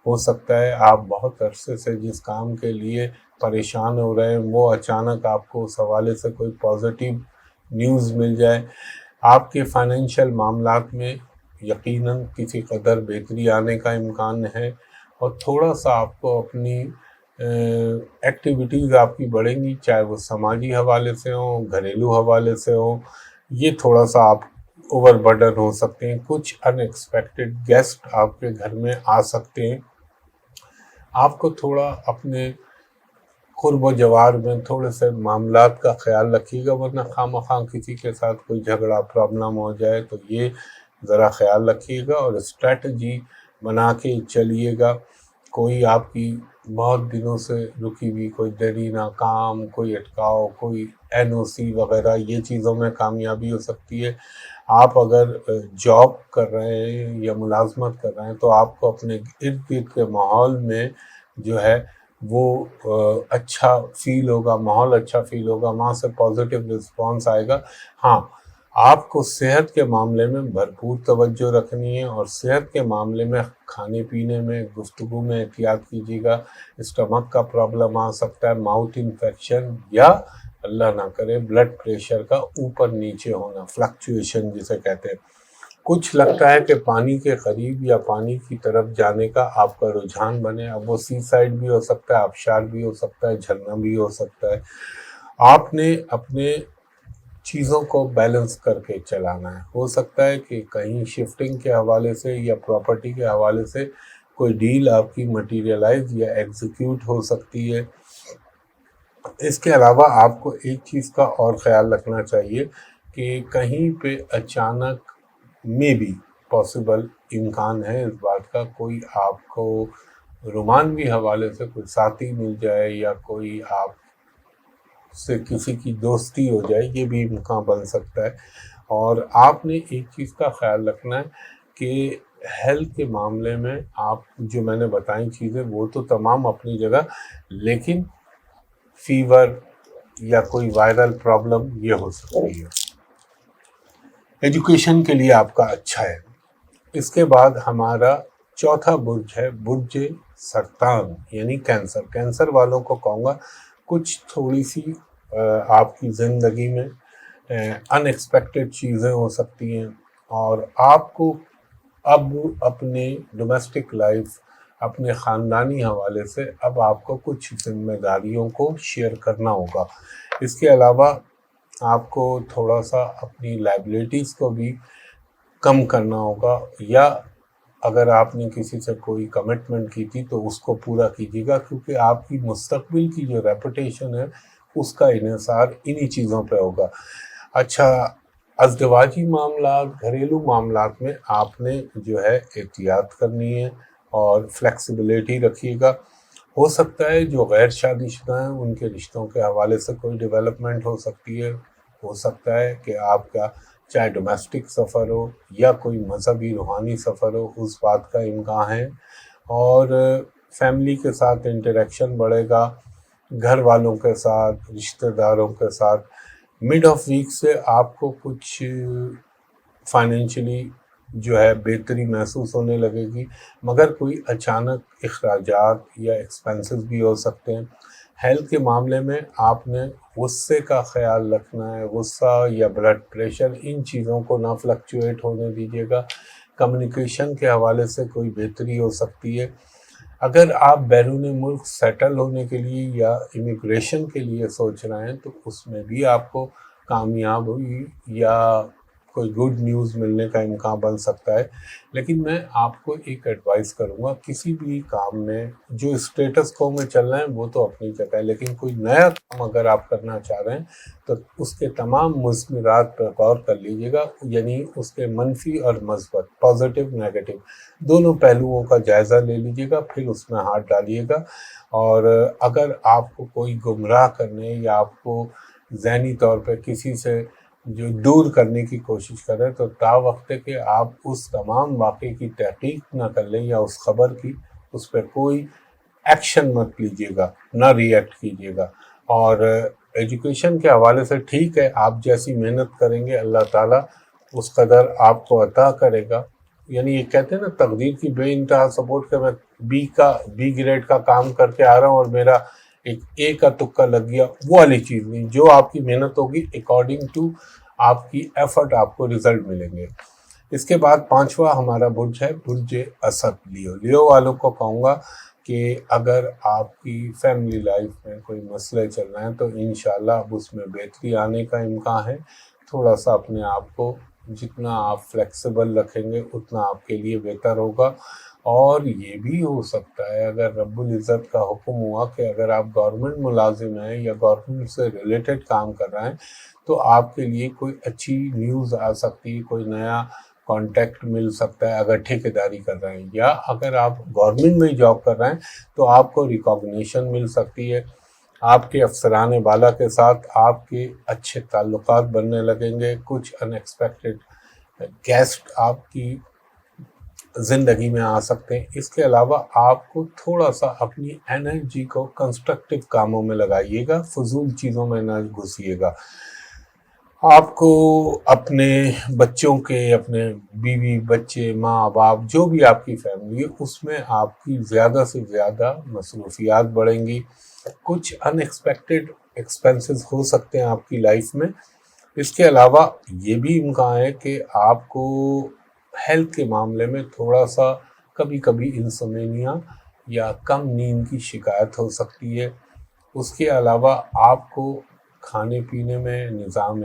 ہو سکتا ہے آپ بہت عرصے سے جس کام کے لیے پریشان ہو رہے ہیں وہ اچانک آپ کو اس حوالے سے کوئی پازیٹیو نیوز مل جائے۔ آپ کے فائنینشیل معاملات میں یقیناً کسی قدر بہتری آنے کا امکان ہے، اور تھوڑا سا آپ کو اپنی ایکٹیویٹیز آپ کی بڑھیں گی، چاہے وہ سماجی حوالے سے ہوں، گھریلو حوالے سے ہوں۔ یہ تھوڑا سا آپ اوور برڈن ہو سکتے ہیں، کچھ ان ایکسپیکٹڈ گیسٹ آپ کے گھر میں آ سکتے ہیں۔ آپ کو تھوڑا اپنے قرب و جوار میں تھوڑے سے معاملات کا خیال رکھیے گا، ورنہ خواہ کسی کے ساتھ کوئی جھگڑا پرابلم ہو جائے تو یہ ذرا خیال رکھیے گا، اور اسٹریٹجی بنا کے چلیے گا۔ کوئی آپ کی بہت دنوں سے رکی ہوئی کوئی دیرینہ کام، کوئی اٹکاؤ، کوئی NOC وغیرہ، یہ چیزوں میں کامیابی ہو سکتی ہے۔ آپ اگر جاب کر رہے ہیں یا ملازمت کر رہے ہیں تو آپ کو اپنے ارد گرد کے ماحول میں جو ہے وہ اچھا فیل ہوگا، ماحول اچھا فیل ہوگا، وہاں سے پازیٹیو رسپانس آئے گا۔ ہاں، آپ کو صحت کے معاملے میں بھرپور توجہ رکھنی ہے، اور صحت کے معاملے میں کھانے پینے میں، گفتگو میں احتیاط کیجیے گا۔ اسٹمک کا پرابلم آ سکتا ہے، ماؤتھ انفیکشن، یا اللہ نہ کرے بلڈ پریشر کا اوپر نیچے ہونا، فلکچویشن جسے کہتے ہیں۔ کچھ لگتا ہے کہ پانی کے قریب یا پانی کی طرف جانے کا آپ کا رجحان بنے، اب وہ سی سائڈ بھی ہو سکتا ہے، آبشار بھی ہو سکتا ہے، جھرنا بھی ہو سکتا ہے۔ آپ نے اپنے چیزوں کو بیلنس کر کے چلانا ہے۔ ہو سکتا ہے کہ کہیں شفٹنگ کے حوالے سے یا پراپرٹی کے حوالے سے کوئی ڈیل آپ کی مٹیریلائز یا ایگزیکیوٹ ہو سکتی ہے۔ اس کے علاوہ آپ کو ایک چیز کا اور خیال رکھنا چاہیے کہ کہیں پہ اچانک میں بھی پاسبل امکان ہے اس بات کا، کوئی آپ کو رومانوی حوالے سے کوئی ساتھی مل جائے یا کوئی آپ سے کسی کی دوستی ہو جائے، یہ بھی امکان بن سکتا ہے۔ اور آپ نے ایک چیز کا خیال رکھنا ہے کہ ہیلتھ کے معاملے میں آپ جو میں نے بتائیں چیزیں وہ تو تمام اپنی جگہ، لیکن فیور یا کوئی وائرل پرابلم یہ ہو سکتی ہے۔ ایجوکیشن کے لیے آپ کا اچھا ہے۔ اس کے بعد ہمارا چوتھا برج ہے برج سرطان یعنی کینسر۔ کینسر والوں کو کہوں گا کچھ تھوڑی سی آپ کی زندگی میں ان ایکسپیکٹڈ چیزیں ہو سکتی ہیں، اور آپ کو اب اپنے ڈومیسٹک لائف، اپنے خاندانی حوالے سے اب آپ کو کچھ ذمہ داریوں کو شیئر کرنا ہوگا۔ اس کے علاوہ آپ کو تھوڑا سا اپنی لائبلٹیز کو بھی کم کرنا ہوگا، یا اگر آپ نے کسی سے کوئی کمٹمنٹ کی تھی تو اس کو پورا کیجیے گا، کیونکہ آپ کی مستقبل کی جو ریپوٹیشن ہے اس کا انحصار انہی چیزوں پہ ہوگا۔ اچھا، ازدواجی معاملات، گھریلو معاملات میں آپ نے جو ہے احتیاط کرنی ہے اور فلیکسیبلٹی رکھیے گا۔ ہو سکتا ہے جو غیر شادی شدہ ہیں ان کے رشتوں کے حوالے سے کوئی ڈیولپمنٹ ہو سکتی ہے، ہو سکتا ہے کہ آپ کا چاہے ڈومیسٹک سفر ہو یا کوئی مذہبی روحانی سفر ہو، اس بات کا امکان ہے، اور فیملی کے ساتھ انٹریکشن بڑھے گا، گھر والوں کے ساتھ، رشتہ داروں کے ساتھ۔ مڈ آف ویک سے آپ کو کچھ فائنینشلی جو ہے بہتری محسوس ہونے لگے گی، مگر کوئی اچانک اخراجات یا ایکسپینسز بھی ہو سکتے ہیں۔ ہیلتھ کے معاملے میں آپ نے غصے کا خیال رکھنا ہے. غصہ یا بلڈ پریشر ان چیزوں کو نہ فلکچویٹ ہونے دیجیے گا. کمیونیکیشن کے حوالے سے کوئی بہتری ہو سکتی ہے. اگر آپ بیرون ملک سیٹل ہونے کے لیے یا امیگریشن کے لیے سوچ رہے ہیں تو اس میں بھی آپ کو کامیاب ہوئی یا کوئی گڈ نیوز ملنے کا امکان بن سکتا ہے. لیکن میں آپ کو ایک ایڈوائز کروں گا، کسی بھی کام میں جو اسٹیٹس کو میں چل رہے ہیں وہ تو اپنی جگہ ہے، لیکن کوئی نیا کام اگر آپ کرنا چاہ رہے ہیں تو اس کے تمام مضمرات پر غور کر لیجیے گا، یعنی اس کے منفی اور مثبت، پازیٹیو نیگیٹو دونوں پہلوؤں کا جائزہ لے لیجیے گا، پھر اس میں ہاتھ ڈالیے گا. اور اگر آپ کو کوئی گمراہ کرنے یا آپ کو ذہنی طور پہ کسی سے جو دور کرنے کی کوشش کریں تو تا وقت ہے کہ آپ اس تمام واقعے کی تحقیق نہ کر لیں یا اس خبر کی اس پہ کوئی ایکشن مت لیجیے گا، نہ ری ایکٹ کیجیے گا. اور ایجوکیشن کے حوالے سے ٹھیک ہے، آپ جیسی محنت کریں گے اللہ تعالیٰ اس قدر آپ کو عطا کرے گا. یعنی یہ کہتے ہیں نا تقدیر کی بے انتہا سپورٹ، کہ میں بی گریڈ کا کام کر کے آ رہا ہوں اور میرا ایک کا تکا لگ گیا، وہ والی چیز نہیں. جو آپ کی محنت ہوگی اکارڈنگ ٹو آپ کی ایفرٹ آپ کو ریزلٹ ملیں گے. اس کے بعد 5واں ہمارا برج ہے برج اسد. لیو والوں کو کہوں گا کہ اگر آپ کی فیملی لائف میں کوئی مسئلے چل رہے ہیں تو انشاءاللہ اب اس میں بہتری آنے کا امکان ہے. تھوڑا سا اپنے آپ کو جتنا آپ فلیکسیبل رکھیں گے اتنا آپ کے لیے بہتر ہوگا. اور یہ بھی ہو سکتا ہے اگر رب العزت کا حکم ہوا کہ اگر آپ گورنمنٹ ملازم ہیں یا گورنمنٹ سے ریلیٹڈ کام کر رہے ہیں تو آپ کے لیے کوئی اچھی نیوز آ سکتی ہے، کوئی نیا کانٹیکٹ مل سکتا ہے اگر ٹھیکیداری کر رہے ہیں، یا اگر آپ گورنمنٹ میں جاب کر رہے ہیں تو آپ کو ریکاگنیشن مل سکتی ہے. آپ کے افسران بالا کے ساتھ آپ کے اچھے تعلقات بننے لگیں گے. کچھ ان ایکسپیکٹڈ گیسٹ آپ کی زندگی میں آ سکتے ہیں. اس کے علاوہ آپ کو تھوڑا سا اپنی انرجی کو کنسٹرکٹیو کاموں میں لگائیے گا، فضول چیزوں میں نہ گھسیے گا. آپ کو اپنے بچوں کے، اپنے بیوی بچے ماں باپ جو بھی آپ کی فیملی ہے اس میں آپ کی زیادہ سے زیادہ مصروفیات بڑھیں گی. کچھ ان ایکسپیکٹڈ ایکسپینسز ہو سکتے ہیں آپ کی لائف میں. اس کے علاوہ یہ بھی امکان ہے کہ آپ کو ہیلتھ کے معاملے میں تھوڑا سا کبھی کبھی انسومینیا یا کم نیند کی شکایت ہو سکتی ہے. اس کے علاوہ آپ کو کھانے پینے میں، نظام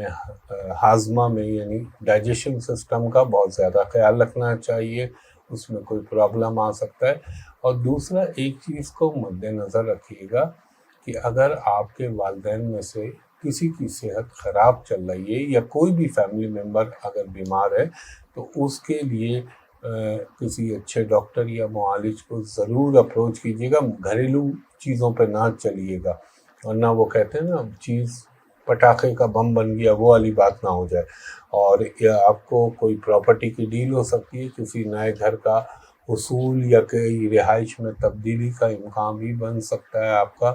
ہاضمہ میں یعنی ڈائجیشن سسٹم کا بہت زیادہ خیال رکھنا چاہیے، اس میں کوئی پرابلم آ سکتا ہے. اور دوسرا ایک چیز کو مد نظر رکھیے گا کہ اگر آپ کے والدین میں سے کسی کی صحت خراب چل رہی ہے یا کوئی بھی فیملی ممبر اگر بیمار ہے تو اس کے لیے کسی اچھے ڈاکٹر یا معالج کو ضرور اپروچ کیجیے گا. گھریلو چیزوں پہ نہ چلیے گا، ورنہ وہ کہتے ہیں نا چیز پٹاخے کا بم بن گیا، وہ والی بات نہ ہو جائے. اور آپ کو کوئی پراپرٹی کی ڈیل ہو سکتی ہے، کسی نئے گھر کا حصول یا کئی رہائش میں تبدیلی کا امکان بھی بن سکتا ہے آپ کا.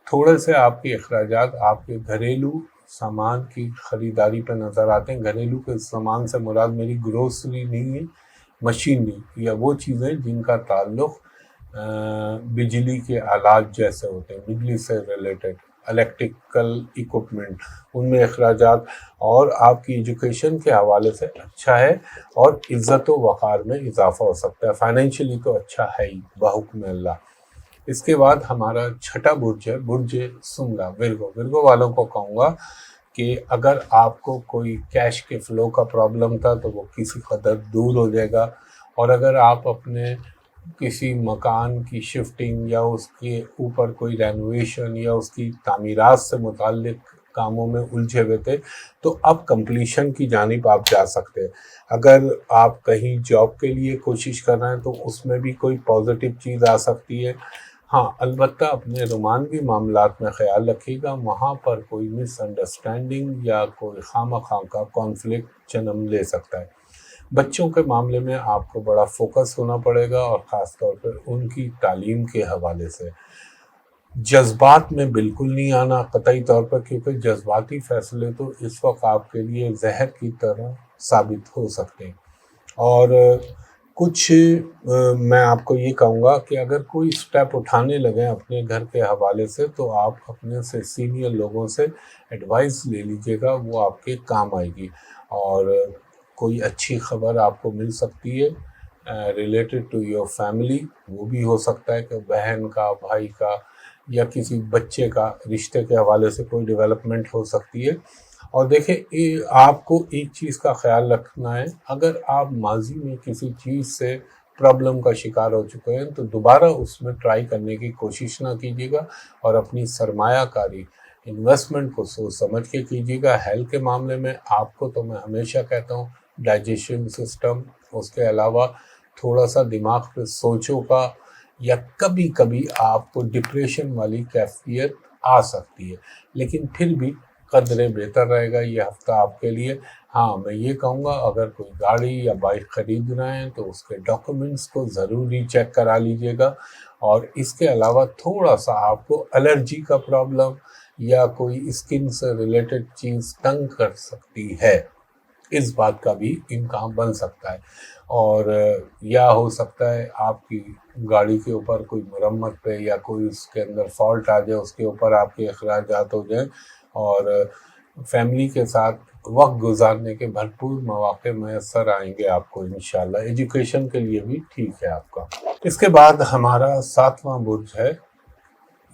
تھوڑے سے آپ کے اخراجات آپ کے گھریلو سامان کی خریداری پہ نظر آتے ہیں. گھریلو کے سامان سے مراد میری گروسری نہیں ہے، مشینری یا وہ چیزیں جن کا تعلق بجلی کے آلات جیسے ہوتے ہیں، بجلی سے ریلیٹڈ الیکٹریکل ایکوپمنٹ، ان میں اخراجات. اور آپ کی ایجوکیشن کے حوالے سے اچھا ہے اور عزت و وقار میں اضافہ ہو سکتا ہے. فائنینشلی تو اچھا ہے ہی بحکم اللہ. اس کے بعد ہمارا 6واں برج ہے برج سنگا. ورگو والوں کو کہوں گا کہ اگر آپ کو کوئی کیش کے فلو کا پرابلم تھا تو وہ کسی قدر دور ہو جائے گا. اور اگر آپ اپنے کسی مکان کی شفٹنگ یا اس کے اوپر کوئی رینوویشن یا اس کی تعمیرات سے متعلق کاموں میں الجھے ہوئے تھے تو اب کمپلیشن کی جانب آپ جا سکتے ہیں. اگر آپ کہیں جاب کے لیے کوشش کر رہے ہیں تو اس میں بھی کوئی پازیٹیو چیز آ سکتی ہے. ہاں البتہ اپنے رومانوی معاملات میں خیال رکھیے گا، وہاں پر کوئی مس انڈرسٹینڈنگ یا کوئی خواہ کا کانفلکٹ جنم لے سکتا ہے. بچوں کے معاملے میں آپ کو بڑا فوکس ہونا پڑے گا اور خاص طور پر ان کی تعلیم کے حوالے سے. جذبات میں بالکل نہیں آنا قطعی طور پر، کیونکہ جذباتی فیصلے تو اس وقت آپ کے لیے زہر کی طرح ثابت ہو سکتے ہیں. اور کچھ میں آپ کو یہ کہوں گا کہ اگر کوئی اسٹیپ اٹھانے لگیں اپنے گھر کے حوالے سے تو آپ اپنے سے سینئر لوگوں سے ایڈوائس لے لیجئے گا، وہ آپ کے کام آئے گی، اور کوئی اچھی خبر آپ کو مل سکتی ہے ریلیٹڈ ٹو یور فیملی، وہ بھی ہو سکتا ہے کہ بہن کا، بھائی کا یا کسی بچے کا رشتے کے حوالے سے کوئی ڈیولپمنٹ ہو سکتی ہے۔ اور دیکھیں آپ کو ایک چیز کا خیال رکھنا ہے، اگر آپ ماضی میں کسی چیز سے پرابلم کا شکار ہو چکے ہیں تو دوبارہ اس میں ٹرائی کرنے کی کوشش نہ کیجیے گا، اور اپنی سرمایہ کاری انویسٹمنٹ کو سوچ سمجھ کے کیجیے گا۔ ہیلتھ کے معاملے میں آپ کو تو میں ہمیشہ کہتا ہوں ڈائجیشن سسٹم، اس کے علاوہ تھوڑا سا دماغ پہ سوچوں کا، یا کبھی کبھی آپ کو ڈپریشن والی کیفیت آ سکتی ہے، لیکن پھر بھی قدرے بہتر رہے گا یہ ہفتہ آپ کے لیے۔ ہاں میں یہ کہوں گا اگر کوئی گاڑی یا بائک خرید رہے ہیں تو اس کے ڈاکومنٹس کو ضروری چیک کرا لیجئے گا، اور اس کے علاوہ تھوڑا سا آپ کو الرجی کا پرابلم یا کوئی اسکن سے ریلیٹڈ چیز تنگ کر سکتی ہے، اس بات کا بھی امکان بن سکتا ہے، اور یا ہو سکتا ہے آپ کی گاڑی کے اوپر کوئی مرمت پہ یا کوئی اس کے اندر فالٹ آ جائے، اس کے اوپر آپ کے اخراجات ہو جائیں، اور فیملی کے ساتھ وقت گزارنے کے بھرپور مواقع میسر آئیں گے آپ کو انشاءاللہ۔ ایجوکیشن کے لیے بھی ٹھیک ہے آپ کا۔ اس کے بعد ہمارا 7واں برج ہے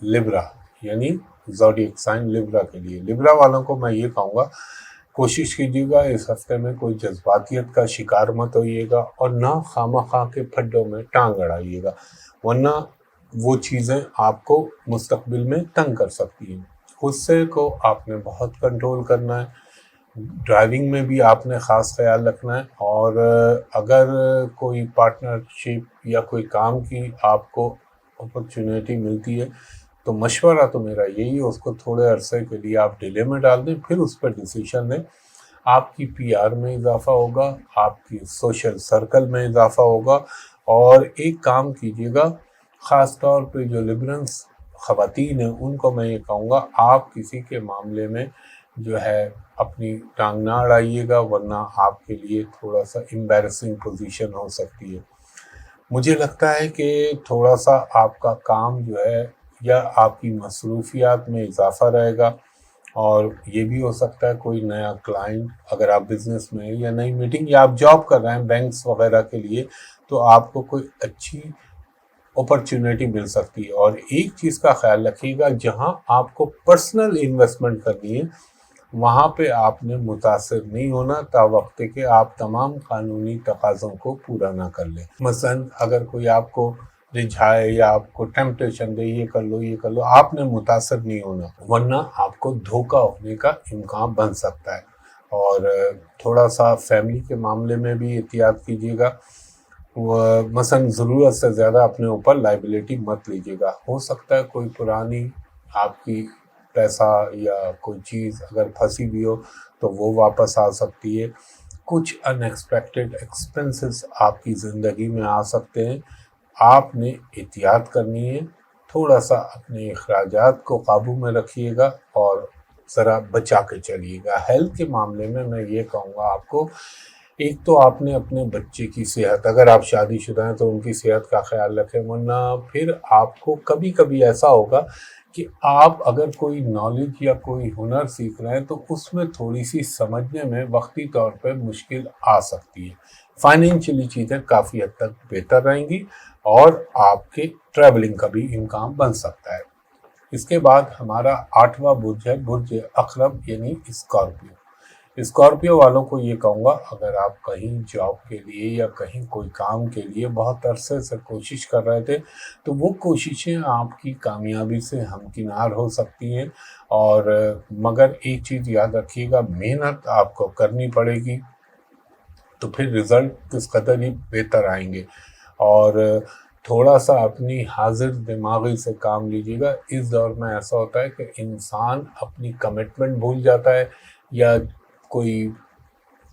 لبرا، یعنی زوڈیک سائن لبرا کے لیے۔ لبرا والوں کو میں یہ کہوں گا کوشش کیجیے گا اس ہفتے میں کوئی جذباتیت کا شکار مت ہوئیے گا، اور نہ خواہ کے پھڈوں میں ٹانگ اڑائیے گا، ورنہ وہ چیزیں آپ کو مستقبل میں تنگ کر سکتی ہیں۔ غصے کو آپ نے بہت کنٹرول کرنا ہے، ڈرائیونگ میں بھی آپ نے خاص خیال رکھنا ہے، اور اگر کوئی پارٹنرشپ یا کوئی کام کی آپ کو اپرچونیٹی ملتی ہے تو مشورہ تو میرا یہی ہے اس کو تھوڑے عرصے کے لیے آپ ڈیلے میں ڈال دیں، پھر اس پر ڈیسیشن لیں۔ آپ کی پی آر میں اضافہ ہوگا، آپ کی سوشل سرکل میں اضافہ ہوگا، اور ایک کام کیجیے گا خاص طور پہ جو لبرنس خواتین ہیں ان کو میں یہ کہوں گا آپ کسی کے معاملے میں جو ہے اپنی ٹانگ نہ اڑائیے گا، ورنہ آپ کے لیے تھوڑا سا امبیرسنگ پوزیشن ہو سکتی ہے۔ مجھے لگتا ہے کہ تھوڑا سا آپ کا کام جو ہے یا آپ کی مصروفیات میں اضافہ رہے گا، اور یہ بھی ہو سکتا ہے کوئی نیا کلائنٹ اگر آپ بزنس میں یا نئی میٹنگ یا آپ جاب کر رہے ہیں بینکس وغیرہ کے لیے تو آپ کو کوئی اچھی اپرچونیٹی مل سکتی ہے۔ اور ایک چیز کا خیال رکھیے گا، جہاں آپ کو پرسنل انویسٹمنٹ کرنی ہے وہاں پہ آپ نے متاثر نہیں ہونا تا وقت کہ آپ تمام قانونی تقاضوں کو پورا نہ کر لیں۔ مثلا اگر کوئی آپ کو رجھائے یا آپ کو ٹیمپٹیشن دے یہ کر لو یہ کر لو، آپ نے متاثر نہیں ہونا، ورنہ آپ کو دھوکہ ہونے کا امکان بن سکتا ہے۔ اور تھوڑا سا فیملی کے معاملے میں بھی احتیاط کیجیے گا، مثلا ضرورت سے زیادہ اپنے اوپر لائبلٹی مت لیجیے گا۔ ہو سکتا ہے کوئی پرانی آپ کی پیسہ یا کوئی چیز اگر پھنسی بھی ہو تو وہ واپس آ سکتی ہے۔ کچھ ان ایکسپیکٹڈ ایکسپنسز آپ کی زندگی میں آ سکتے ہیں، آپ نے احتیاط کرنی ہے، تھوڑا سا اپنے اخراجات کو قابو میں رکھیے گا اور ذرا بچا کے چلیے گا۔ ہیلتھ کے معاملے میں یہ کہوں گا آپ کو، ایک تو آپ نے اپنے بچے کی صحت، اگر آپ شادی شدہ ہیں تو ان کی صحت کا خیال رکھیں، ورنہ پھر آپ کو کبھی کبھی ایسا ہوگا کہ آپ اگر کوئی نالج یا کوئی ہنر سیکھ رہے ہیں تو اس میں تھوڑی سی سمجھنے میں وقتی طور پہ مشکل آ سکتی ہے۔ فائنینشلی چیزیں کافی حد تک بہتر رہیں گی، اور آپ کے ٹریولنگ کا بھی امکان بن سکتا ہے۔ اس کے بعد ہمارا 8واں برج ہے برج عقرب یعنی اسکارپیو۔ اسکارپیو والوں کو یہ کہوں گا اگر آپ کہیں جاب کے لیے یا کہیں کوئی کام کے لیے بہت عرصے سے کوشش کر رہے تھے تو وہ کوششیں آپ کی کامیابی سے ہمکنار ہو سکتی ہیں، اور مگر ایک چیز یاد رکھیے گا، محنت آپ کو کرنی پڑے گی تو پھر رزلٹ کس قدر ہی بہتر آئیں گے۔ اور تھوڑا سا اپنی حاضر دماغی سے کام لیجیے گا۔ اس دور میں ایسا ہوتا ہے کہ انسان اپنی کمٹمنٹ بھول جاتا ہے یا کوئی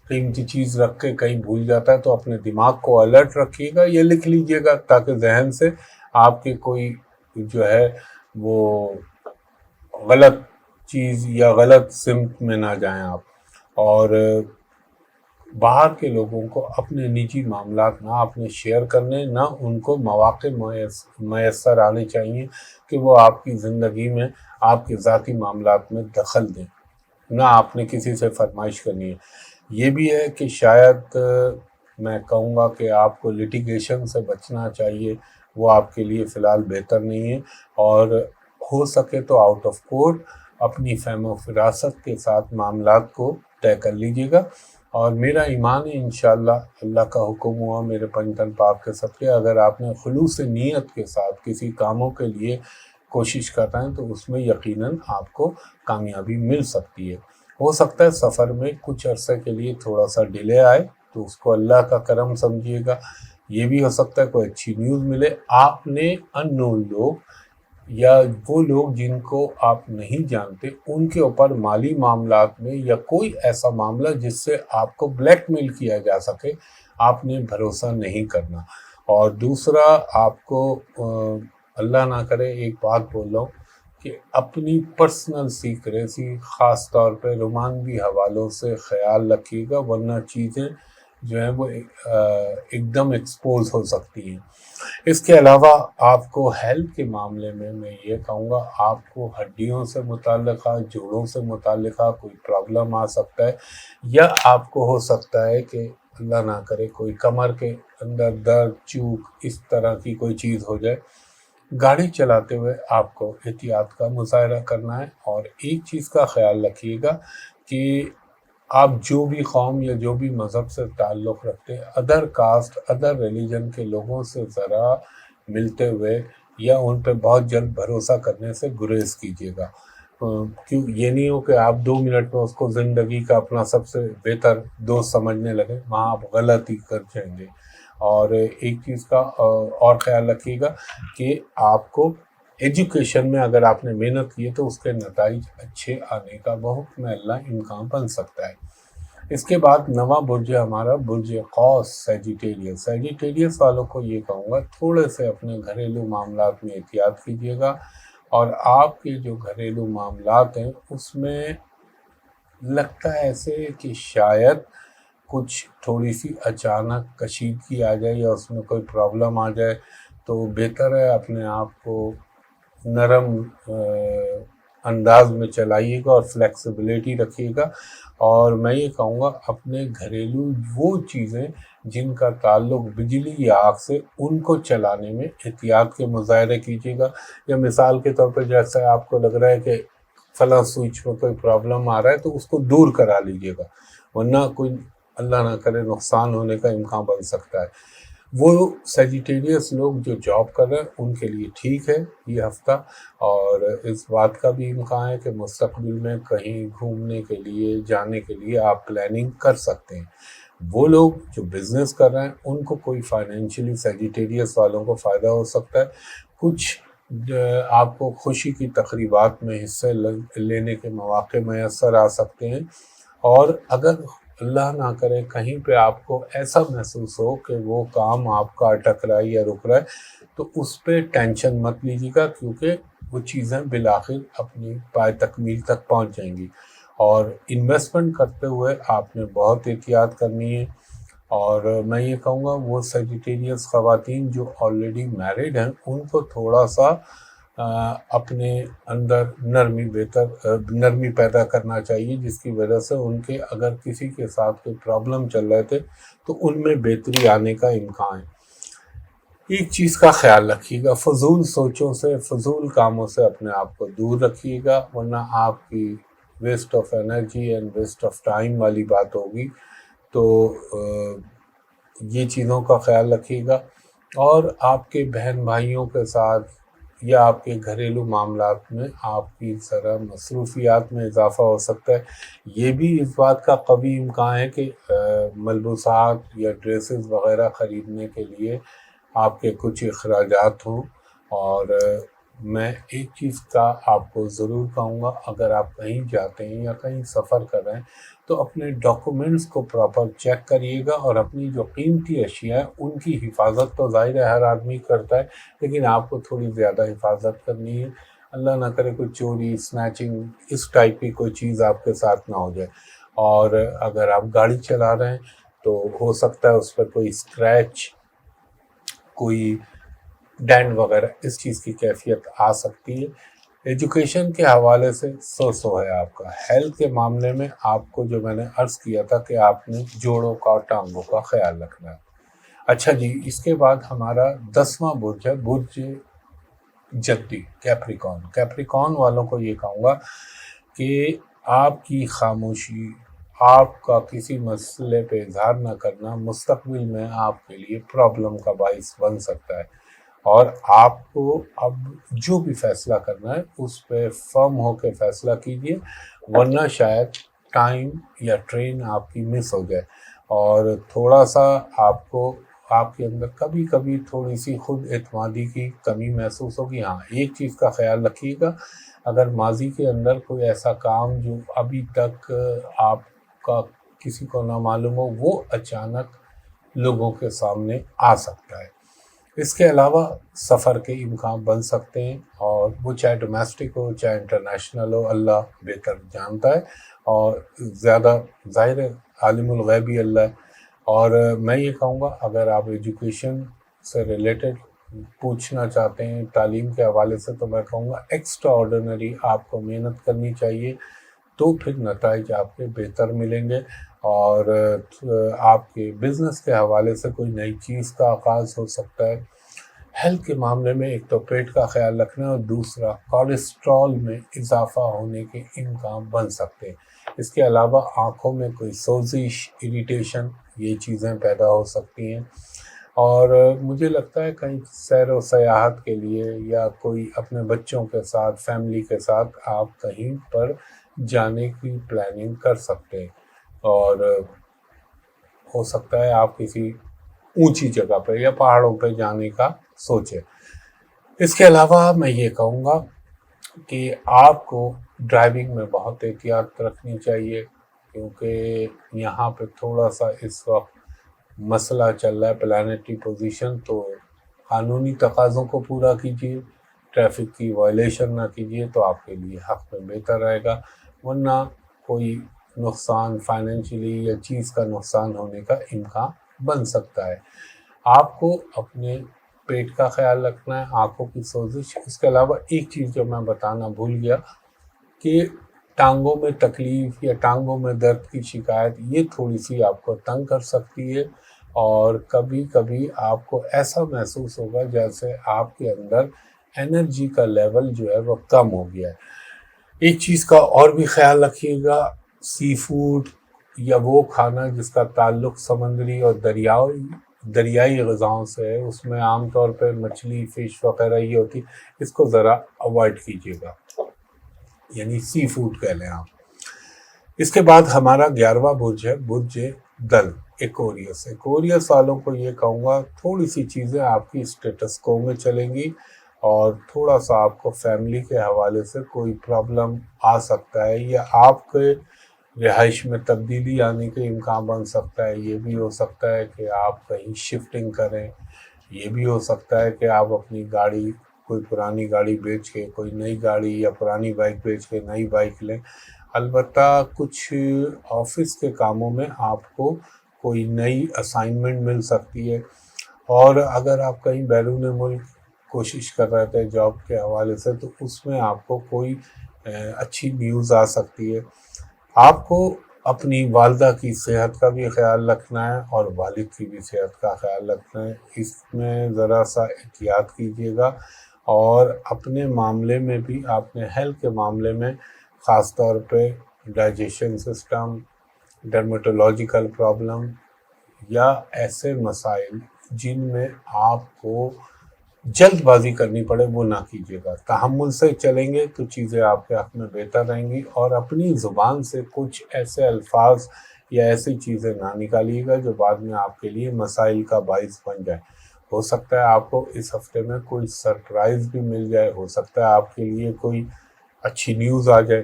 قیمتی چیز رکھ کے کہیں بھول جاتا ہے، تو اپنے دماغ کو الرٹ رکھیے گا یا لکھ لیجیے گا تاکہ ذہن سے آپ کے کوئی جو ہے وہ غلط چیز یا غلط سمت میں نہ جائیں آپ۔ اور باہر کے لوگوں کو اپنے نجی معاملات نہ اپنے شیئر کرنے، نہ ان کو مواقع میسر آنے چاہیے کہ وہ آپ کی زندگی میں آپ کے ذاتی معاملات میں دخل دیں، نہ آپ نے کسی سے فرمائش کرنی ہے۔ یہ بھی ہے کہ شاید میں کہوں گا کہ آپ کو لٹیگیشن سے بچنا چاہیے، وہ آپ کے لیے فی الحال بہتر نہیں ہے، اور ہو سکے تو آؤٹ آف کورٹ اپنی فہم و فراست کے ساتھ معاملات کو طے کر لیجیے گا۔ اور میرا ایمان ہے انشاءاللہ اللہ کا حکم ہوا میرے پنجتن پاک کے صدقے، اگر آپ نے خلوص نیت کے ساتھ کسی کاموں کے لیے کوشش کر رہے ہیں تو اس میں یقیناً آپ کو کامیابی مل سکتی ہے۔ ہو سکتا ہے سفر میں کچھ عرصے کے لیے تھوڑا سا ڈیلے آئے تو اس کو اللہ کا کرم سمجھیے گا۔ یہ بھی ہو سکتا ہے کوئی اچھی نیوز ملے، آپ نے ان نون لوگ یا وہ لوگ جن کو آپ نہیں جانتے ان کے اوپر مالی معاملات میں یا کوئی ایسا معاملہ جس سے آپ کو بلیک میل کیا جا سکے، آپ نے بھروسہ نہیں کرنا۔ اور دوسرا، آپ کو اللہ نہ کرے ایک بات بول رہا ہوں کہ اپنی پرسنل سیکریسی خاص طور پہ رومانوی حوالوں سے خیال رکھیے گا، ورنہ چیزیں جو ہیں وہ ایک دم ایکسپوز ہو سکتی ہیں۔ اس کے علاوہ آپ کو ہیلتھ کے معاملے میں یہ کہوں گا، آپ کو ہڈیوں سے متعلقہ، جوڑوں سے متعلقہ کوئی پرابلم آ سکتا ہے، یا آپ کو ہو سکتا ہے کہ اللہ نہ کرے کوئی کمر کے اندر درد، چوک، اس طرح کی کوئی چیز ہو جائے۔ گاڑی چلاتے ہوئے آپ کو احتیاط کا مظاہرہ کرنا ہے، اور ایک چیز کا خیال رکھیے گا کہ آپ جو بھی قوم یا جو بھی مذہب سے تعلق رکھتے ہیں، ادر کاسٹ، ادر ریلیجن کے لوگوں سے ذرا ملتے ہوئے یا ان پہ بہت جلد بھروسہ کرنے سے گریز کیجیے گا۔ کیوں یہ نہیں ہو کہ آپ 2 منٹ میں اس کو زندگی کا اپنا سب سے بہتر دوست سمجھنے لگے، وہاں آپ غلطی کر جائیں گے۔ اور ایک چیز کا اور خیال رکھیے گا کہ آپ کو ایجوکیشن میں اگر آپ نے محنت کی ہے تو اس کے نتائج اچھے آنے کا بحکم اللہ امکان بن سکتا ہے۔ اس کے بعد نواں برج ہے ہمارا برج قوس، سیجیٹیریس والوں کو یہ کہوں گا تھوڑے سے اپنے گھریلو معاملات میں احتیاط کیجیے گا، اور آپ کے جو گھریلو معاملات ہیں اس میں لگتا ہے ایسے کہ شاید کچھ تھوڑی سی اچانک کشیدگی آ جائے یا اس میں کوئی پرابلم آ جائے، تو بہتر ہے اپنے آپ کو نرم انداز میں چلائیے گا اور فلیکسیبلٹی رکھیے گا۔ اور میں یہ کہوں گا اپنے گھریلو وہ چیزیں جن کا تعلق بجلی یا آگ سے، ان کو چلانے میں احتیاط کے مظاہرے کیجیے گا۔ یا مثال کے طور پہ جیسے آپ کو لگ رہا ہے کہ فلاں سوئچ میں کوئی پرابلم آ رہا ہے تو اس کو دور کرا لیجیے گا، ورنہ کوئی اللہ نہ کرے نقصان ہونے کا امکان بن سکتا ہے۔ وہ سیجیٹیریس لوگ جو جاب کر رہے ہیں ان کے لیے ٹھیک ہے یہ ہفتہ، اور اس بات کا بھی امکان ہے کہ مستقبل میں کہیں گھومنے کے لیے جانے کے لیے آپ پلاننگ کر سکتے ہیں۔ وہ لوگ جو بزنس کر رہے ہیں ان کو کوئی فائنینشلی سیجیٹیریس والوں کو فائدہ ہو سکتا ہے، کچھ آپ کو خوشی کی تقریبات میں حصے لینے کے مواقع میسر آ سکتے ہیں، اور اگر اللہ نہ کرے کہیں پہ آپ کو ایسا محسوس ہو کہ وہ کام آپ کا اٹک رہا ہے یا رک رہا ہے تو اس پہ ٹینشن مت لیجیے گا، کیونکہ وہ چیزیں بالآخر اپنی پائے تکمیل تک پہنچ جائیں گی۔ اور انویسٹمنٹ کرتے ہوئے آپ نے بہت احتیاط کرنی ہے، اور میں یہ کہوں گا وہ سیجیٹیریس خواتین جو آلریڈی میرڈ ہیں ان کو تھوڑا سا اپنے اندر نرمی پیدا کرنا چاہیے، جس کی وجہ سے ان کے اگر کسی کے ساتھ کوئی پرابلم چل رہے تھے تو ان میں بہتری آنے کا امکان ہے۔ ایک چیز کا خیال رکھیے گا، فضول سوچوں سے، فضول کاموں سے اپنے آپ کو دور رکھیے گا، ورنہ آپ کی waste of energy and waste of time والی بات ہوگی۔ تو یہ چیزوں کا خیال رکھیے گا، اور آپ کے بہن بھائیوں کے ساتھ یا آپ کے گھریلو معاملات میں آپ کی ذرا مصروفیات میں اضافہ ہو سکتا ہے۔ یہ بھی اس بات کا قوی امکان ہے کہ ملبوسات یا ڈریسز وغیرہ خریدنے کے لیے آپ کے کچھ اخراجات ہوں۔ اور میں ایک چیز کا آپ کو ضرور کہوں گا، اگر آپ کہیں جاتے ہیں یا کہیں سفر کر رہے ہیں تو اپنے ڈاکومنٹس کو پراپر چیک کریے گا، اور اپنی جو قیمتی اشیاء ہیں ان کی حفاظت تو ظاہر ہے ہر آدمی کرتا ہے، لیکن آپ کو تھوڑی زیادہ حفاظت کرنی ہے۔ اللہ نہ کرے کوئی چوری، سنیچنگ، اس ٹائپ کی کوئی چیز آپ کے ساتھ نہ ہو جائے۔ اور اگر آپ گاڑی چلا رہے ہیں تو ہو سکتا ہے اس پر کوئی اسکریچ، کوئی ڈینٹ وغیرہ اس چیز کی کیفیت آ سکتی ہے۔ ایجوکیشن کے حوالے سے سو ہے آپ کا۔ ہیلتھ کے معاملے میں آپ کو جو میں نے عرض کیا تھا کہ آپ نے جوڑوں کا اور ٹانگوں کا خیال رکھنا ہے۔ اچھا جی، اس کے بعد ہمارا 10واں برج ہے برج جدی، کیپریکون۔ کیپریکون والوں کو یہ کہوں گا کہ آپ کی خاموشی، آپ کا کسی مسئلے پہ اظہار نہ کرنا مستقبل میں آپ کے لیے پرابلم کا باعث بن سکتا ہے، اور آپ کو اب جو بھی فیصلہ کرنا ہے اس پہ فرم ہو کے فیصلہ کیجئے، ورنہ شاید ٹائم یا ٹرین آپ کی مس ہو جائے، اور تھوڑا سا آپ کے اندر کبھی کبھی تھوڑی سی خود اعتمادی کی کمی محسوس ہوگی۔ ہاں، ایک چیز کا خیال رکھیے گا، اگر ماضی کے اندر کوئی ایسا کام جو ابھی تک آپ کا کسی کو نہ معلوم ہو، وہ اچانک لوگوں کے سامنے آ سکتا ہے۔ اس کے علاوہ سفر کے امکان بن سکتے ہیں، اور وہ چاہے ڈومیسٹک ہو چاہے انٹرنیشنل ہو، اللہ بہتر جانتا ہے، اور زیادہ ظاہر ہے عالم الغیب ہی اللہ ہے۔ اور میں یہ کہوں گا، اگر آپ ایجوکیشن سے ریلیٹڈ پوچھنا چاہتے ہیں تعلیم کے حوالے سے، تو میں کہوں گا ایکسٹرا آرڈینری آپ کو محنت کرنی چاہیے، تو پھر نتائج آپ کے بہتر ملیں گے۔ اور آپ کے بزنس کے حوالے سے کوئی نئی چیز کا آغاز ہو سکتا ہے۔ ہیلتھ کے معاملے میں ایک تو پیٹ کا خیال رکھنا، اور دوسرا کولیسٹرول میں اضافہ ہونے کے امکان بن سکتے ہیں۔ اس کے علاوہ آنکھوں میں کوئی سوزش، اریٹیشن، یہ چیزیں پیدا ہو سکتی ہیں۔ اور مجھے لگتا ہے کہیں سیر و سیاحت کے لیے یا کوئی اپنے بچوں کے ساتھ، فیملی کے ساتھ آپ کہیں پر جانے کی پلاننگ کر سکتے ہیں، اور ہو سکتا ہے آپ کسی اونچی جگہ پہ یا پہاڑوں پہ جانے کا سوچیں۔ اس کے علاوہ میں یہ کہوں گا کہ آپ کو ڈرائیونگ میں بہت احتیاط رکھنی چاہیے، کیونکہ یہاں پہ تھوڑا سا اس وقت مسئلہ چل رہا ہے پلانیٹری پوزیشن، تو قانونی تقاضوں کو پورا کیجیے، ٹریفک کی وائلیشن نہ کیجیے، تو آپ کے لیے حق میں بہتر رہے گا، ورنہ کوئی نقصان فائنینشلی یا چیز کا نقصان ہونے کا امکان بن سکتا ہے۔ آپ کو اپنے پیٹ کا خیال رکھنا ہے، آنکھوں کی سوزش۔ اس کے علاوہ ایک چیز جو میں بتانا بھول گیا کہ ٹانگوں میں تکلیف یا ٹانگوں میں درد کی شکایت، یہ تھوڑی سی آپ کو تنگ کر سکتی ہے، اور کبھی کبھی آپ کو ایسا محسوس ہوگا جیسے آپ کے اندر انرجی کا لیول جو ہے وہ کم ہو گیا ہے۔ ایک چیز کا اور بھی خیال رکھیے گا، سی فوڈ یا وہ کھانا جس کا تعلق سمندری اور دریائی غذاؤں سے ہے، اس میں عام طور پہ مچھلی، فش وغیرہ یہ ہوتی، اس کو ذرا اوائڈ کیجیے گا، یعنی سی فوڈ کہہ لیں آپ۔ اس کے بعد ہمارا 11واں برج ہے برج دل، ایکوریس۔ ایکوریس والوں کو یہ کہوں گا تھوڑی سی چیزیں آپ کی اسٹیٹس کو میں چلیں گی، اور تھوڑا سا آپ کو فیملی کے حوالے سے کوئی پرابلم آ سکتا ہے، یا آپ کے رہائش میں تبدیلی آنے کے امکان بن سکتا ہے۔ یہ بھی ہو سکتا ہے کہ آپ کہیں شفٹنگ کریں، یہ بھی ہو سکتا ہے کہ آپ اپنی گاڑی، کوئی پرانی گاڑی بیچ کے کوئی نئی گاڑی، یا پرانی بائک بیچ کے نئی بائک لیں۔ البتہ کچھ آفس کے کاموں میں آپ کو کوئی نئی اسائنمنٹ مل سکتی ہے، اور اگر آپ کہیں بیرون ملک کوشش کر رہے تھے جاب کے حوالے سے، تو اس میں آپ کو کوئی اچھی نیوز آ سکتی ہے۔ آپ کو اپنی والدہ کی صحت کا بھی خیال رکھنا ہے، اور والد کی بھی صحت کا خیال رکھنا ہے، اس میں ذرا سا احتیاط کیجیے گا، اور اپنے معاملے میں بھی، اپنے ہیلتھ کے معاملے میں خاص طور پہ ڈائجیشن سسٹم، ڈرمیٹولوجیکل پرابلم یا ایسے مسائل جن میں آپ کو جلد بازی کرنی پڑے، وہ نہ کیجیے گا۔ تحمل سے چلیں گے تو چیزیں آپ کے حق میں بہتر رہیں گی، اور اپنی زبان سے کچھ ایسے الفاظ یا ایسی چیزیں نہ نکالیے گا جو بعد میں آپ کے لیے مسائل کا باعث بن جائے۔ ہو سکتا ہے آپ کو اس ہفتے میں کوئی سرپرائز بھی مل جائے، ہو سکتا ہے آپ کے لیے کوئی اچھی نیوز آ جائے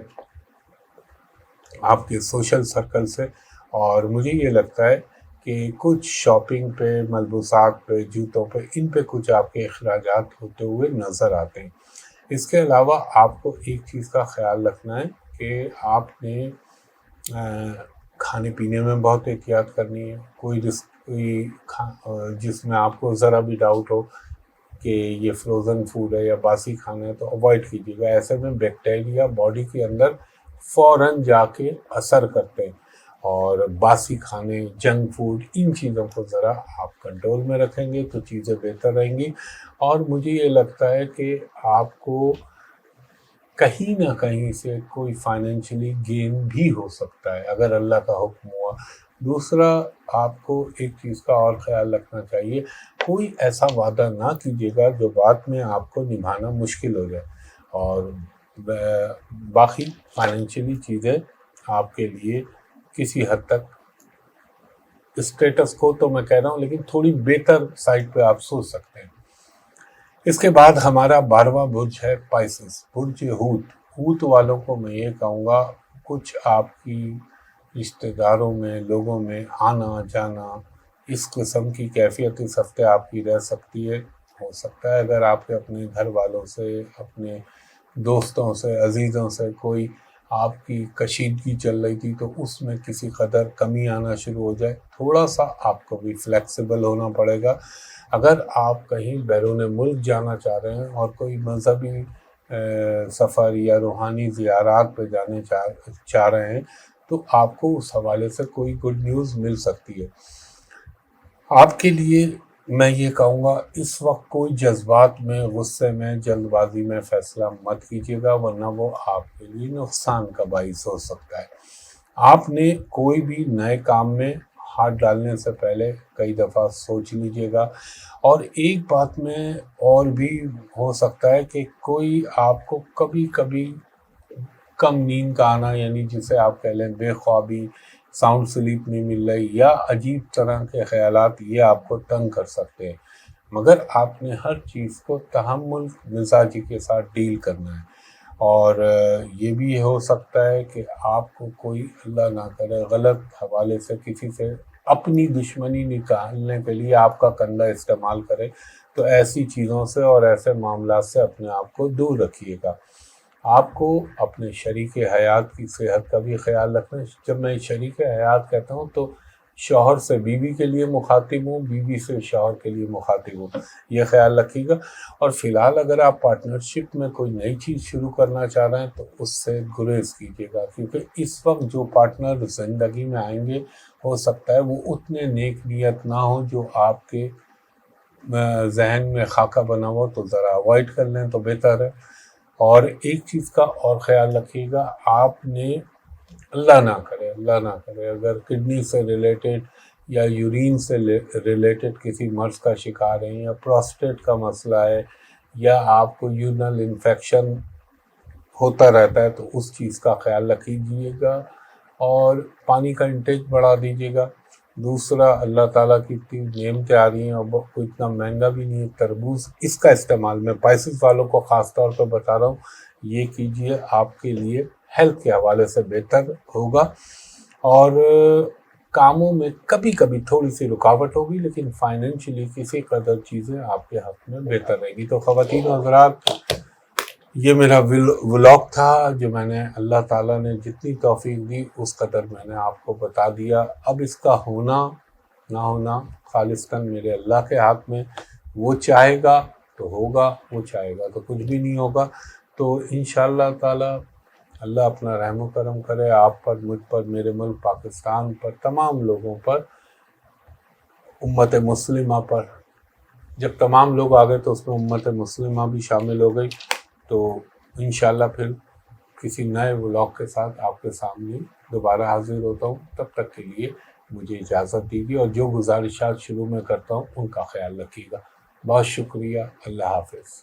آپ کے سوشل سرکل سے، اور مجھے یہ لگتا ہے کہ کچھ شاپنگ پہ، ملبوسات پہ، جوتوں پہ، ان پہ کچھ آپ کے اخراجات ہوتے ہوئے نظر آتے ہیں۔ اس کے علاوہ آپ کو ایک چیز کا خیال رکھنا ہے کہ آپ نے کھانے پینے میں بہت احتیاط کرنی ہے. کوئی جس میں آپ کو ذرا بھی ڈاؤٹ ہو کہ یہ فروزن فوڈ ہے یا باسی کھانا ہے تو اوائڈ کیجیے گا. ایسے میں بیکٹیریا باڈی کے اندر فوراً جا کے اثر کرتے ہیں، اور باسی کھانے، جنک فوڈ، ان چیزوں کو ذرا آپ کنٹرول میں رکھیں گے تو چیزیں بہتر رہیں گی. اور مجھے یہ لگتا ہے کہ آپ کو کہیں نہ کہیں سے کوئی فائنینشلی گین بھی ہو سکتا ہے اگر اللہ کا حکم ہوا. دوسرا، آپ کو ایک چیز کا اور خیال رکھنا چاہیے، کوئی ایسا وعدہ نہ کیجیے گا جو بعد میں آپ کو نبھانا مشکل ہو جائے. اور باقی فائنینشلی چیزیں آپ کے لیے کسی حد تک اسٹیٹس کو تو میں کہہ رہا ہوں، لیکن تھوڑی بہتر سائٹ پہ آپ سوچ سکتے ہیں. اس کے بعد ہمارا 12واں برج ہے پائسس، برج ہوت. ہوت والوں کو میں یہ کہوں گا، کچھ آپ کی رشتہ داروں میں، لوگوں میں آنا جانا، اس قسم کی کیفیت اس ہفتے آپ کی رہ سکتی ہے. ہو سکتا ہے اگر آپ کے اپنے گھر والوں سے، اپنے دوستوں سے، عزیزوں سے کوئی آپ کی کشیدگی چل رہی تھی تو اس میں کسی قدر کمی آنا شروع ہو جائے. تھوڑا سا آپ کو بھی فلیکسیبل ہونا پڑے گا. اگر آپ کہیں بیرون ملک جانا چاہ رہے ہیں اور کوئی مذہبی سفر یا روحانی زیارات پہ جانے چاہ رہے ہیں تو آپ کو اس حوالے سے کوئی گڈ نیوز مل سکتی ہے. آپ کے لیے میں یہ کہوں گا، اس وقت کوئی جذبات میں، غصے میں، جلد بازی میں فیصلہ مت کیجیے گا، ورنہ وہ آپ کے لیے نقصان کا باعث ہو سکتا ہے. آپ نے کوئی بھی نئے کام میں ہاتھ ڈالنے سے پہلے کئی دفعہ سوچ لیجیے گا. اور ایک بات میں اور بھی ہو سکتا ہے کہ کوئی آپ کو کبھی کبھی کم نیند کا آنا، یعنی جسے آپ کہہ لیں بے خوابی، ساؤنڈ سلیپ نہیں مل رہی، یا عجیب طرح کے خیالات، یہ آپ کو تنگ کر سکتے ہیں. مگر آپ نے ہر چیز کو تحمل مزاجی کے ساتھ ڈیل کرنا ہے. اور یہ بھی ہو سکتا ہے کہ آپ کو کوئی، اللہ نہ کرے، غلط حوالے سے کسی سے اپنی دشمنی نکالنے کے لیے آپ کا کندھا استعمال کرے. تو ایسی چیزوں سے اور ایسے معاملات سے اپنے آپ کو دور رکھیے گا. آپ کو اپنے شریک حیات کی صحت کا بھی خیال رکھنا ہے. جب میں شریک حیات کہتا ہوں تو شوہر سے بیوی کے لیے مخاطب ہوں، بیوی سے شوہر کے لیے مخاطب ہوں، یہ خیال رکھیے گا. اور فی الحال اگر آپ پارٹنرشپ میں کوئی نئی چیز شروع کرنا چاہ رہے ہیں تو اس سے گریز کیجیے گا، کیونکہ اس وقت جو پارٹنر زندگی میں آئیں گے ہو سکتا ہے وہ اتنے نیک نیت نہ ہوں جو آپ کے ذہن میں خاکہ بنا ہو، تو ذرا اوائڈ کر لیں تو بہتر ہے. اور ایک چیز کا اور خیال رکھیے گا، آپ نے اللہ نہ کرے اگر کڈنی سے ریلیٹڈ یا یورین سے ریلیٹڈ کسی مرض کا شکار ہیں، یا پروسٹیٹ کا مسئلہ ہے، یا آپ کو یورینل انفیکشن ہوتا رہتا ہے، تو اس چیز کا خیال رکھیے گا اور پانی کا انٹیک بڑھا دیجیے گا. دوسرا، اللہ تعالیٰ کی اتنی نعمتیں آ رہی ہیں اور کوئی اتنا مہنگا بھی نہیں ہے تربوز، اس کا استعمال میں پائسس والوں کو خاص طور پہ بتا رہا ہوں، یہ کیجیے، آپ کے لیے ہیلتھ کے حوالے سے بہتر ہوگا. اور کاموں میں کبھی کبھی تھوڑی سی رکاوٹ ہوگی، لیکن فائنینشلی کسی قدر چیزیں آپ کے حق میں بہتر رہے گی. تو خواتین و حضرات، یہ میرا ولاگ تھا جو میں نے، اللہ تعالیٰ نے جتنی توفیق دی اس قدر میں نے آپ کو بتا دیا. اب اس کا ہونا نہ ہونا خالصتاً میرے اللہ کے ہاتھ میں، وہ چاہے گا تو ہوگا، وہ چاہے گا تو کچھ بھی نہیں ہوگا. تو انشاءاللہ تعالیٰ اللہ اپنا رحم و کرم کرے آپ پر، مجھ پر، میرے ملک پاکستان پر، تمام لوگوں پر، امت مسلمہ پر. جب تمام لوگ آ گئے تو اس میں امت مسلمہ بھی شامل ہو گئی. تو انشاءاللہ پھر کسی نئے ولاگ کے ساتھ آپ کے سامنے دوبارہ حاضر ہوتا ہوں. تب تک کے لیے مجھے اجازت دیجیے، اور جو گزارشات شروع میں کرتا ہوں ان کا خیال رکھیے گا. بہت شکریہ. اللہ حافظ.